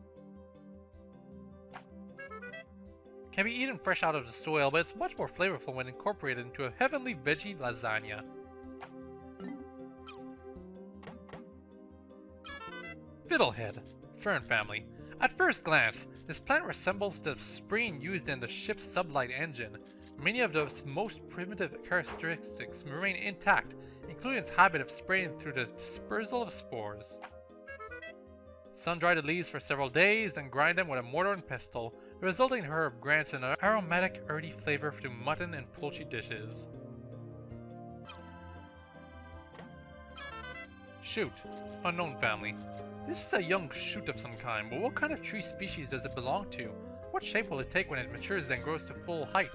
Can be eaten fresh out of the soil, but it's much more flavorful when incorporated into a heavenly veggie lasagna. Fiddlehead. Fern family. At first glance, this plant resembles the spring used in the ship's sublight engine. many of the most primitive characteristics remain intact, including its habit of spraying through the dispersal of spores. Sun-dry the leaves for several days, then grind them with a mortar and pestle. The resulting herb grants an aromatic, earthy flavor to mutton and poultry dishes. Shoot. Unknown family. This is a young shoot of some kind, but what kind of tree species does it belong to? What shape will it take when it matures and grows to full height?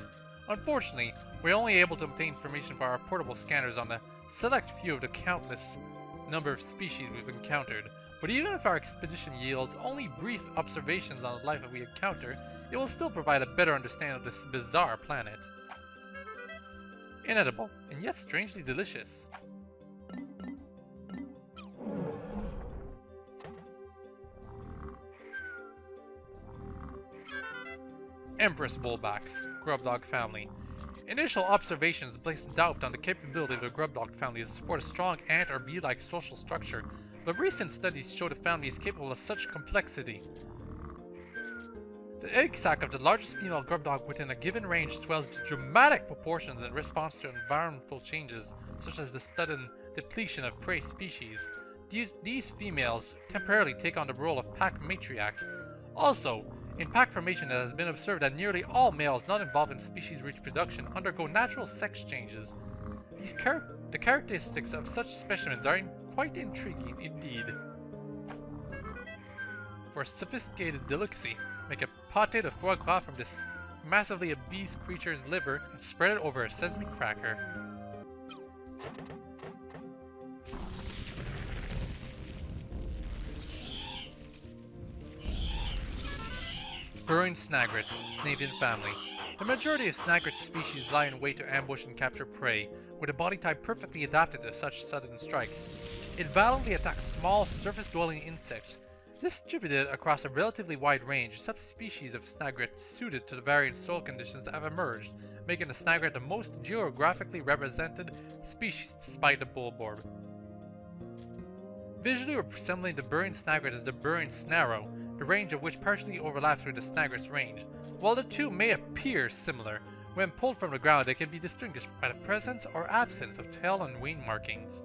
Unfortunately, we're only able to obtain information via our portable scanners on a select few of the countless number of species we've encountered. But even if our expedition yields only brief observations on the life that we encounter, it will still provide a better understanding of this bizarre planet. Inedible, and yet strangely delicious. Empress bullbacks, grub dog family. Initial observations placed doubt on the capability of the grub dog family to support a strong ant or bee-like social structure, but recent studies show the family is capable of such complexity. The egg sac of the largest female grub dog within a given range swells to dramatic proportions in response to environmental changes, such as the sudden depletion of prey species. These females temporarily take on the role of pack matriarch. Also, in pack formation, it has been observed that nearly all males not involved in species reproduction undergo natural sex changes. The characteristics of such specimens are quite intriguing indeed. For a sophisticated delicacy, make a pâté de foie gras from this massively obese creature's liver and spread it over a sesame cracker. Burrowing snagret, Snavian family. The majority of snagret species lie in wait to ambush and capture prey, with a body type perfectly adapted to such sudden strikes. It valiantly attacks small, surface-dwelling insects. Distributed across a relatively wide range, subspecies of snagret suited to the varying soil conditions have emerged, making the snagret the most geographically represented species despite the bullboard. Visually resembling the burrowing snagret is the burrowing snarrow, the range of which partially overlaps with the snagret's range. While the two may appear similar, when pulled from the ground they can be distinguished by the presence or absence of tail and wing markings.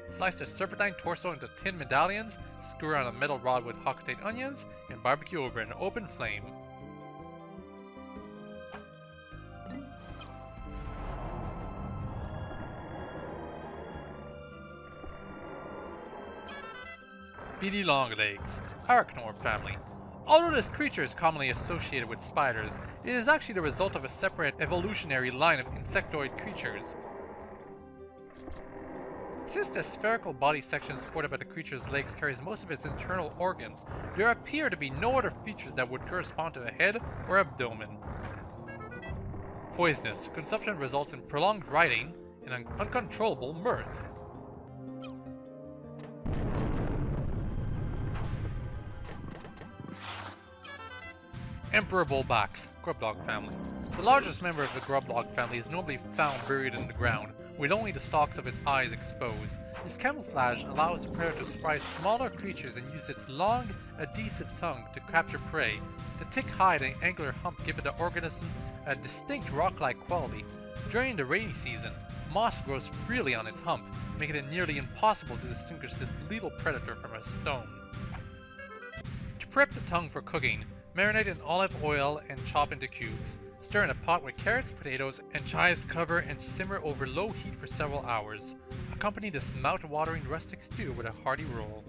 Slice the serpentine torso into tin medallions, skewer on a metal rod with hocotate onions, and barbecue over an open flame. Beady longlegs, Arachnor family. Although this creature is commonly associated with spiders, it is actually the result of a separate evolutionary line of insectoid creatures. Since the spherical body section supported by the creature's legs carries most of its internal organs, there appear to be no other features that would correspond to a head or abdomen. Poisonous. Consumption results in prolonged writhing and an uncontrollable mirth. Emperor bullbacks, grub dog family. The largest member of the grub dog family is normally found buried in the ground, with only the stalks of its eyes exposed. This camouflage allows the predator to surprise smaller creatures and use its long, adhesive tongue to capture prey. The thick hide and angular hump give the organism a distinct rock-like quality. During the rainy season, moss grows freely on its hump, making it nearly impossible to distinguish this lethal predator from a stone. To prep the tongue for cooking, marinate in olive oil and chop into cubes. Stir in a pot with carrots, potatoes, and chives, cover and simmer over low heat for several hours. Accompany this mouth-watering rustic stew with a hearty roll.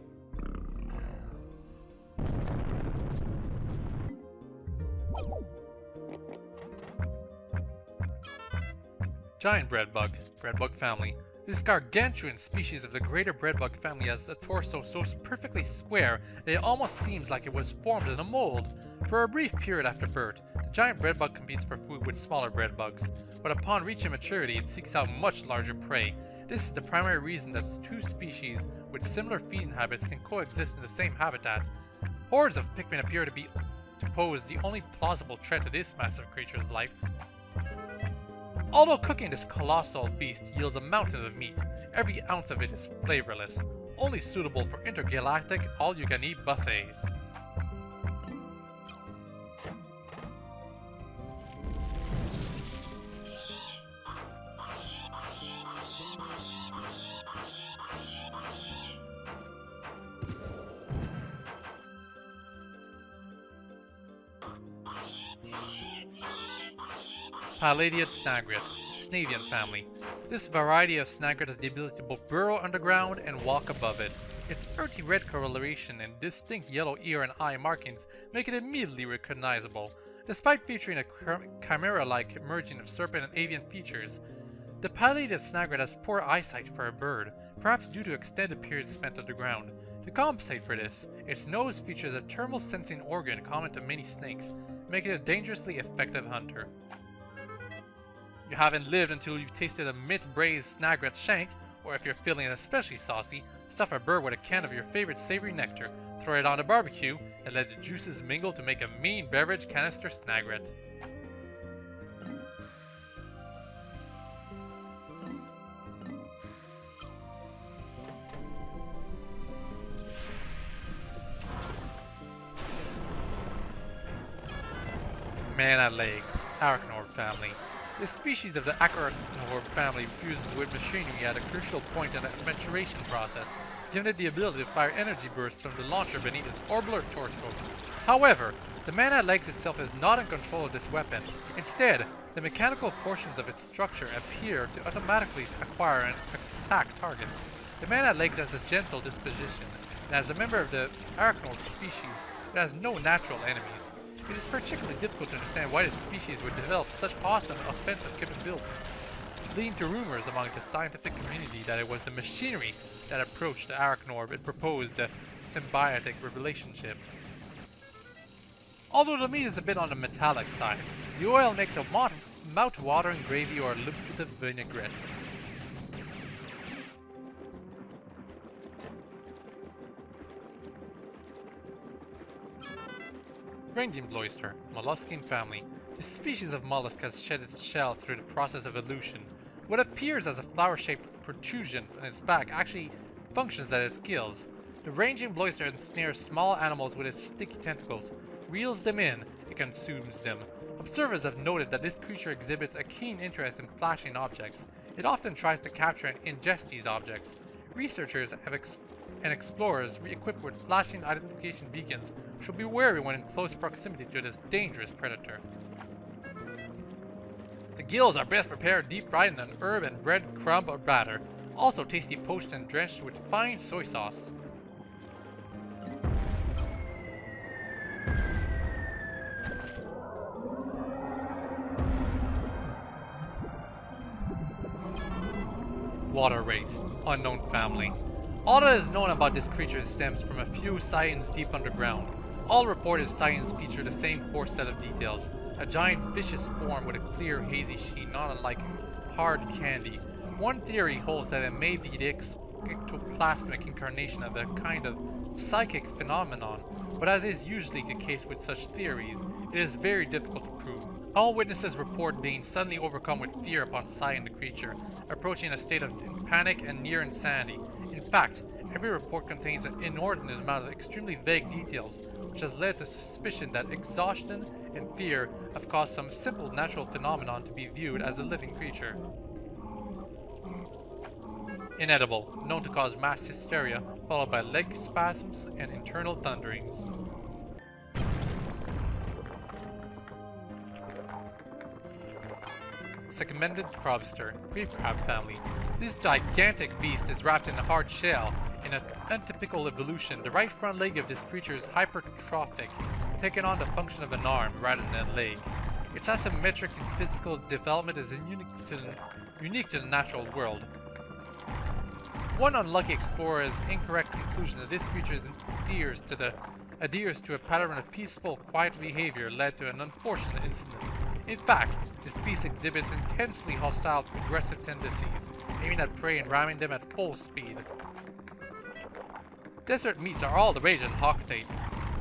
Giant breadbug, breadbug family. This gargantuan species of the greater breadbug family has a torso so perfectly square that it almost seems like it was formed in a mold. For a brief period after birth, the giant breadbug competes for food with smaller breadbugs, but upon reaching maturity it seeks out much larger prey. This is the primary reason that two species with similar feeding habits can coexist in the same habitat. Hordes of Pikmin appear to pose the only plausible threat to this massive creature's life. Although cooking this colossal beast yields a mountain of meat, every ounce of it is flavorless, only suitable for intergalactic all-you-can-eat buffets. Palladian snagret, Snavian family. This variety of snagret has the ability to both burrow underground and walk above it. Its earthy red coloration and distinct yellow ear and eye markings make it immediately recognizable. Despite featuring a chimera-like merging of serpent and avian features, the Palladian snagret has poor eyesight for a bird, perhaps due to extended periods spent underground. To compensate for this, its nose features a thermal sensing organ common to many snakes, making it a dangerously effective hunter. You haven't lived until you've tasted a mint-braised snagret shank, or if you're feeling especially saucy, stuff a bird with a can of your favorite savory nectar, throw it on a barbecue, and let the juices mingle to make a mean beverage canister snagret. Man-at-legs, Arachnorb family. This species of the Arachnorb family fuses with machinery at a crucial point in the maturation process, giving it the ability to fire energy bursts from the launcher beneath its orbital torso. However, the man-at-legs itself is not in control of this weapon. Instead, the mechanical portions of its structure appear to automatically acquire and attack targets. The man-at-legs has a gentle disposition, and as a member of the Arachnorb species, it has no natural enemies. It is particularly difficult to understand why this species would develop such awesome offensive capabilities, leading to rumors among the scientific community that it was the machinery that approached the Arachnorb and proposed a symbiotic relationship. Although the meat is a bit on the metallic side, the oil makes a mouth-watering gravy or lubricative vinaigrette. Ranging Bloister, Molluscine family. This species of mollusk has shed its shell through the process of evolution. What appears as a flower-shaped protrusion on its back actually functions as its gills. The Ranging Bloister ensnares small animals with its sticky tentacles, reels them in, and consumes them. Observers have noted that this creature exhibits a keen interest in flashing objects. It often tries to capture and ingest these objects. Researchers and explorers equipped with flashing identification beacons should be wary when in close proximity to this dangerous predator. The gills are best prepared deep-fried in an herb and bread crumb or batter, also tasty poached and drenched with fine soy sauce. Water Wraith, unknown family. All that is known about this creature stems from a few sightings deep underground. All reported sightings feature the same core set of details. A giant vicious form with a clear hazy sheen, not unlike hard candy. One theory holds that it may be the ectoplasmic incarnation of a kind of psychic phenomenon, but as is usually the case with such theories, it is very difficult to prove. All witnesses report being suddenly overcome with fear upon sighting the creature, approaching a state of panic and near insanity. In fact, every report contains an inordinate amount of extremely vague details, which has led to suspicion that exhaustion and fear have caused some simple natural phenomenon to be viewed as a living creature. Inedible, known to cause mass hysteria, followed by leg spasms and internal thunderings. Segmented crabster, creep crab family. This gigantic beast is wrapped in a hard shell. In an untypical evolution, the right front leg of this creature is hypertrophic, taking on the function of an arm rather than a leg. Its asymmetric and physical development is unique to the natural world. One unlucky explorer's incorrect conclusion that this creature adheres to a pattern of peaceful, quiet behavior led to an unfortunate incident. In fact, this beast exhibits intensely hostile, aggressive tendencies, aiming at prey and ramming them at full speed. Desert meats are all the rage in Hoctate.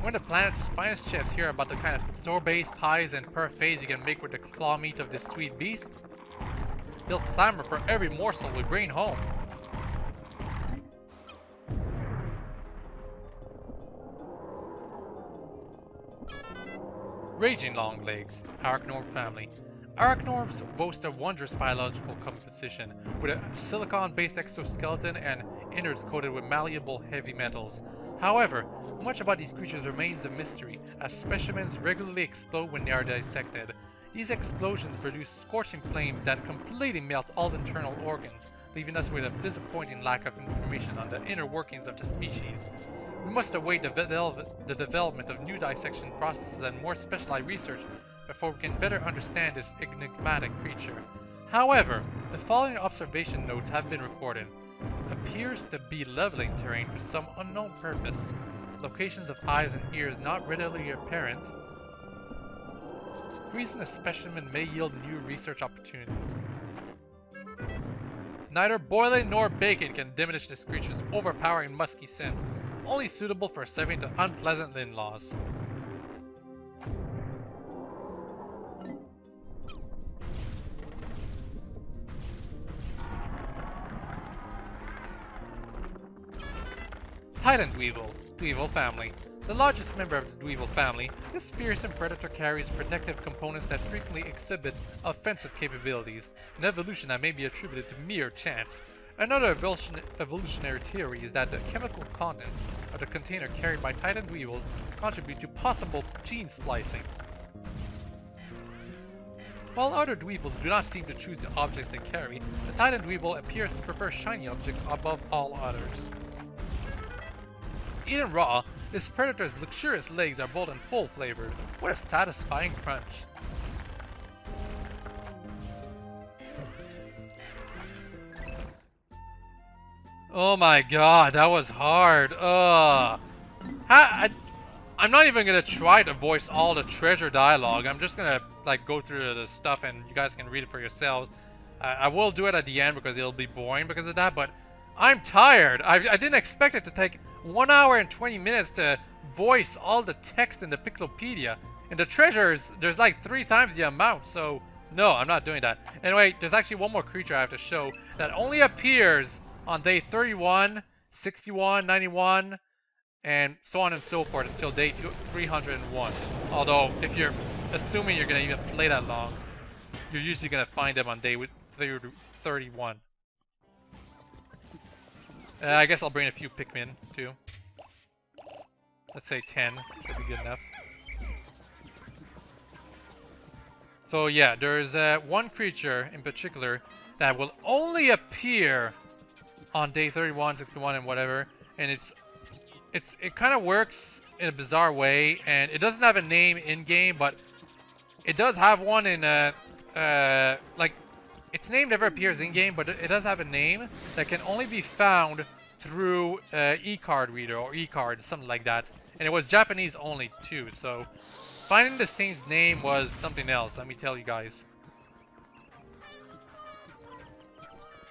When the planet's finest chefs hear about the kind of sorbets, pies, and parfaits you can make with the claw meat of this sweet beast, they'll clamor for every morsel we bring home. Raging Longlegs, Arachnorb family. Arachnorbs boast a wondrous biological composition, with a silicon-based exoskeleton and innards coated with malleable heavy metals. However, much about these creatures remains a mystery, as specimens regularly explode when they are dissected. These explosions produce scorching flames that completely melt all the internal organs, leaving us with a disappointing lack of information on the inner workings of the species. We must await the development of new dissection processes and more specialized research before we can better understand this enigmatic creature. However, the following observation notes have been recorded. Appears to be leveling terrain for some unknown purpose. Locations of eyes and ears not readily apparent. Freezing a specimen may yield new research opportunities. Neither boiling nor baking can diminish this creature's overpowering musky scent, only suitable for serving to unpleasant in-laws. Titan Dweevil family. The largest member of the Dweevil family, this fearsome predator carries protective components that frequently exhibit offensive capabilities, an evolution that may be attributed to mere chance. Another evolutionary theory is that the chemical contents of the container carried by Titan Dweevils contribute to possible gene splicing. While other Dweevils do not seem to choose the objects they carry, the Titan Dweevil appears to prefer shiny objects above all others. Eaten raw, this predator's luxurious legs are bold and full flavored. What a satisfying crunch. Oh my god, that was hard. I'm not even gonna try to voice all the treasure dialogue. I'm just gonna like go through the stuff and you guys can read it for yourselves. I will do it at the end because it'll be boring because of that, but I'm tired. I didn't expect it to take 1 hour and 20 minutes to voice all the text in the Piklopedia. And the treasures, there's like 3 times the amount, so no, I'm not doing that. Anyway, there's actually one more creature I have to show that only appears on day 31, 61, 91, and so on and so forth until day 301. Although, if you're assuming you're going to even play that long, you're usually going to find them on day 31. I guess I'll bring a few Pikmin, too. Let's say 10. That'd be good enough. So yeah, there's one creature in particular that will only appear on day 31, 61, and whatever. And it kind of works in a bizarre way. And it doesn't have a name in-game, but it does have one in like... Its name never appears in-game, but it does have a name that can only be found through e-card reader or e-card, something like that. And it was Japanese only too, so finding this thing's name was something else, let me tell you guys.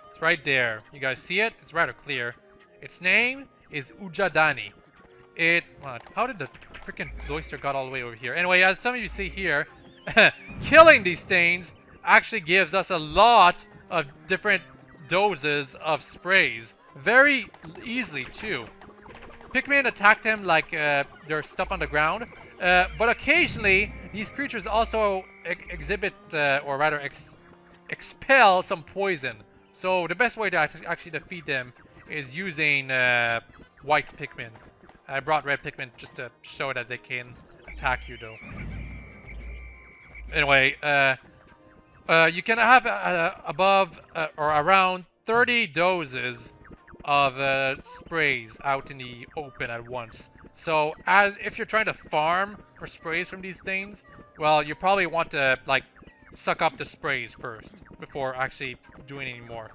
It's right there. You guys see it? It's rather clear. Its name is Ujadani. How did the freaking Zoister got all the way over here? Anyway, as some of you see here, killing these things actually gives us a lot of different doses of sprays. Very easily, too. Pikmin attack them like there's stuff on the ground. But occasionally, these creatures also exhibit, or rather expel some poison. So the best way to actually defeat them is using white Pikmin. I brought red Pikmin just to show that they can attack you, though. Anyway, you can have above or around 30 doses of sprays out in the open at once. So if you're trying to farm for sprays from these things, well, you probably want to like suck up the sprays first before actually doing any more.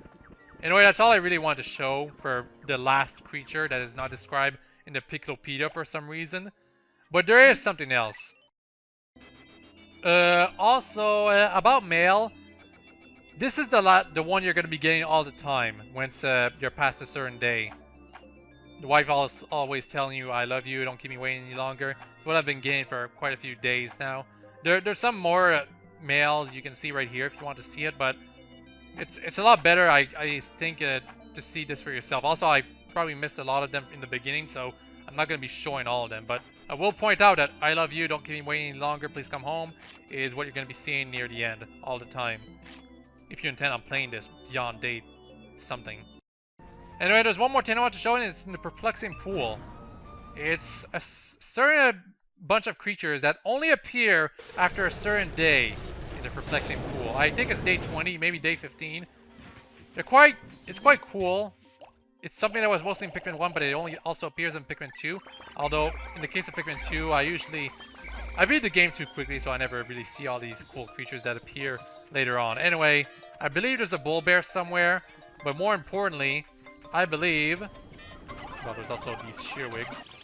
Anyway, that's all I really wanted to show for the last creature that is not described in the Piklopedia for some reason. But there is something else. Also, about mail, this is the one you're going to be getting all the time once you're past a certain day. The wife always telling you, I love you, don't keep me waiting any longer. It's what I've been getting for quite a few days now. There's some more mail you can see right here if you want to see it, but it's a lot better, I think, to see this for yourself. Also, I probably missed a lot of them in the beginning, so I'm not going to be showing all of them, but I will point out that I love you, don't keep me waiting any longer, please come home, is what you're going to be seeing near the end all the time. If you intend on playing this beyond day something. Anyway, there's one more thing I want to show, and it's in the perplexing pool. It's a certain bunch of creatures that only appear after a certain day in the perplexing pool. I think it's day 20, maybe day 15. It's quite cool. It's something that was mostly in Pikmin 1, but it only also appears in Pikmin 2. Although, in the case of Pikmin 2, I beat the game too quickly, so I never really see all these cool creatures that appear later on. Anyway, I believe there's a bull bear somewhere, but more importantly, I believe... Well, there's also these shearwigs.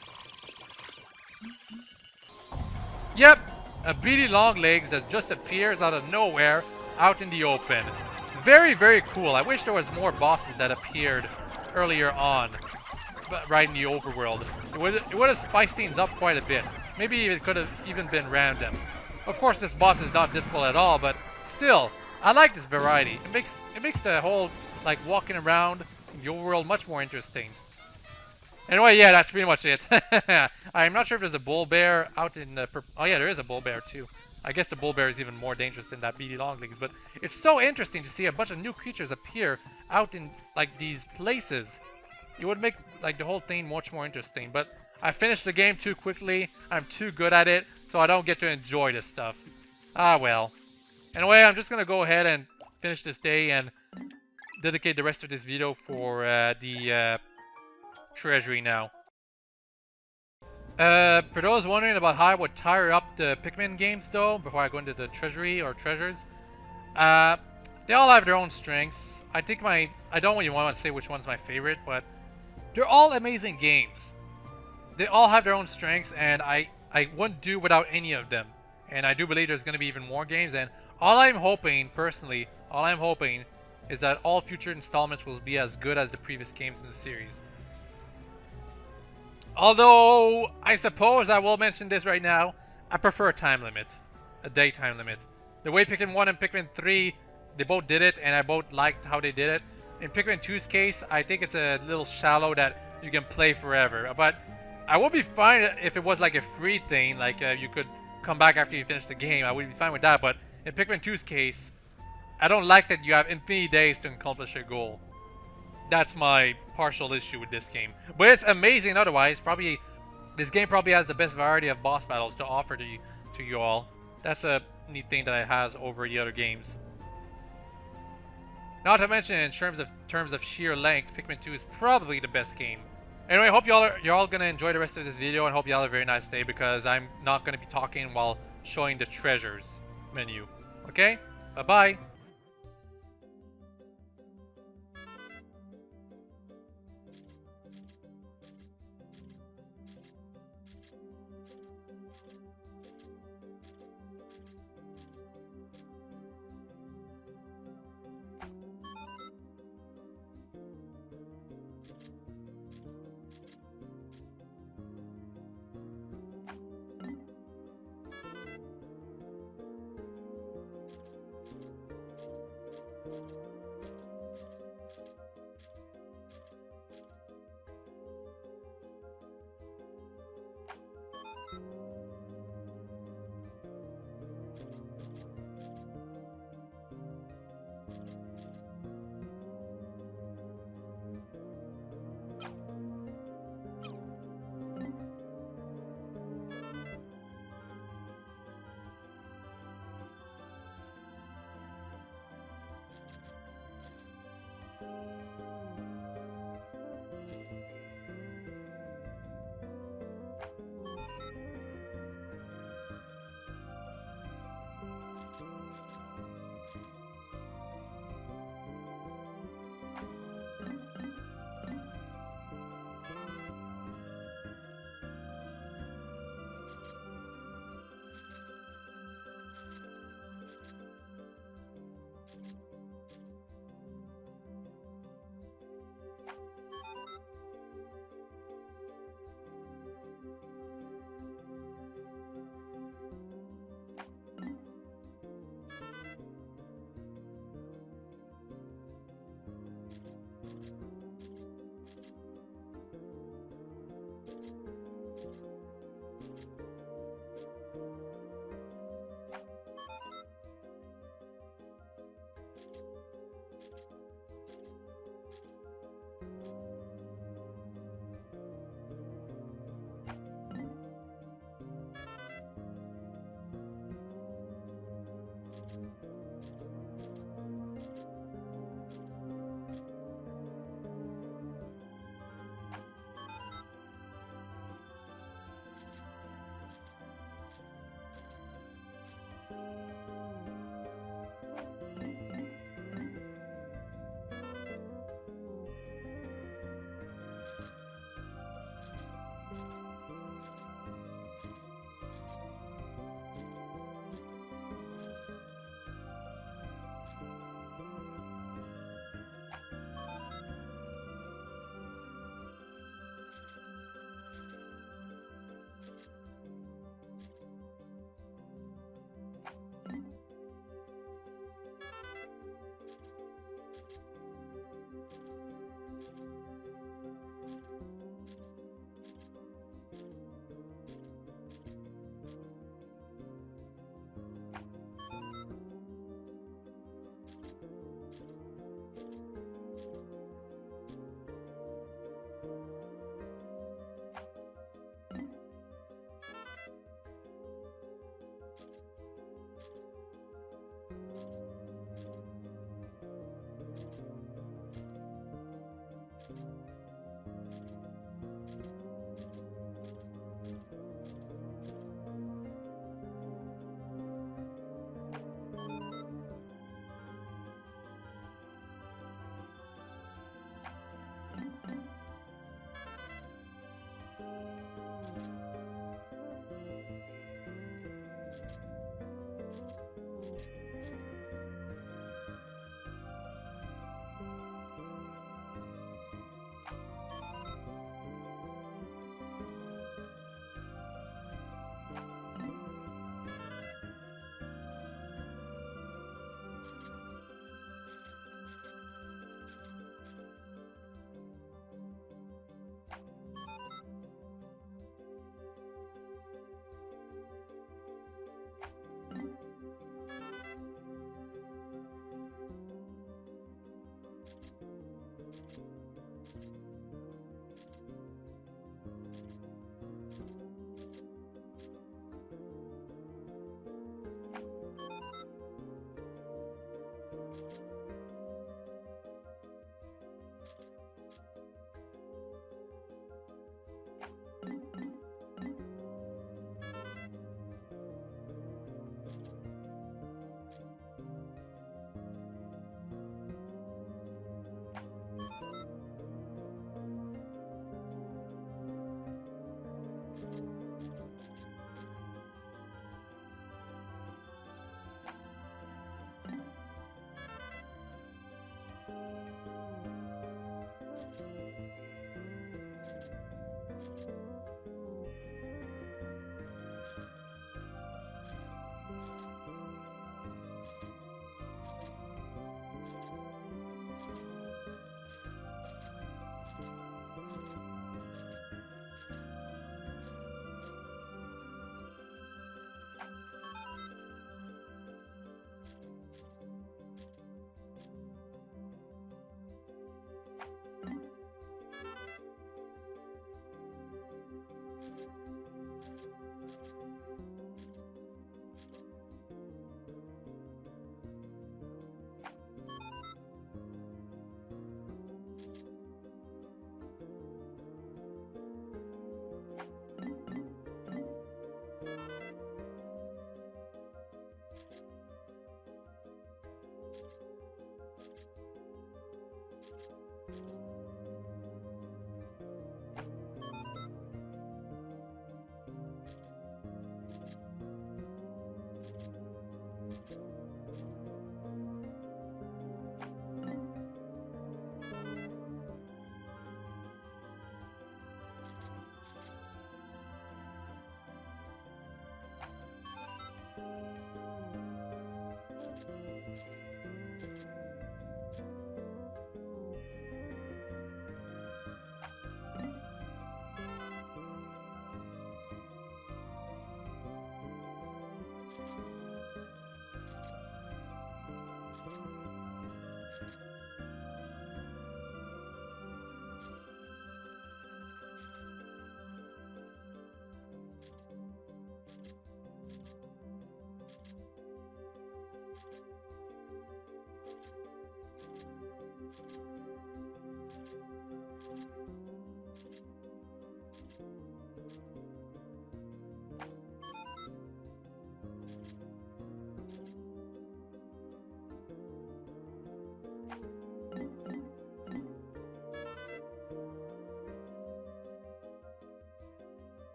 Yep! A beady long legs that just appears out of nowhere out in the open. Very, very cool. I wish there was more bosses that appeared earlier on, but right in the overworld. It would have spiced things up quite a bit. Maybe it could have even been random. Of course, this boss is not difficult at all, but still, I like this variety. It makes the whole like walking around in the overworld much more interesting. Anyway, yeah, that's pretty much it. I'm not sure if there's a bull bear out in the... Oh yeah, there is a bull bear too. I guess the bull bear is even more dangerous than that beady longlegs, but it's so interesting to see a bunch of new creatures appear out in like these places. It would make like the whole thing much more interesting, but I finished the game too quickly. I'm too good at it, so I don't get to enjoy this stuff. Ah well. Anyway, I'm just gonna go ahead and finish this day and dedicate the rest of this video for the treasury now. For those wondering about how I would tire up the Pikmin games though, before I go into the treasury or treasures, they all have their own strengths. I don't really want to say which one's my favorite, but they're all amazing games. They all have their own strengths, and I wouldn't do without any of them. And I do believe there's going to be even more games, and all I'm hoping, personally, is that all future installments will be as good as the previous games in the series. Although, I suppose I will mention this right now, I prefer a time limit. A day time limit. The way Pikmin 1 and Pikmin 3, they both did it, and I both liked how they did it. In Pikmin 2's case, I think it's a little shallow that you can play forever. But I would be fine if it was like a free thing, like you could come back after you finish the game. I would be fine with that, but in Pikmin 2's case, I don't like that you have infinity days to accomplish your goal. That's my partial issue with this game. But it's amazing otherwise. This game probably has the best variety of boss battles to offer to you all. That's a neat thing that it has over the other games. Not to mention, in terms of sheer length, Pikmin 2 is probably the best game. Anyway, I hope you're all gonna enjoy the rest of this video, and hope y'all have a very nice day, because I'm not gonna be talking while showing the treasures menu. Okay? Bye-bye.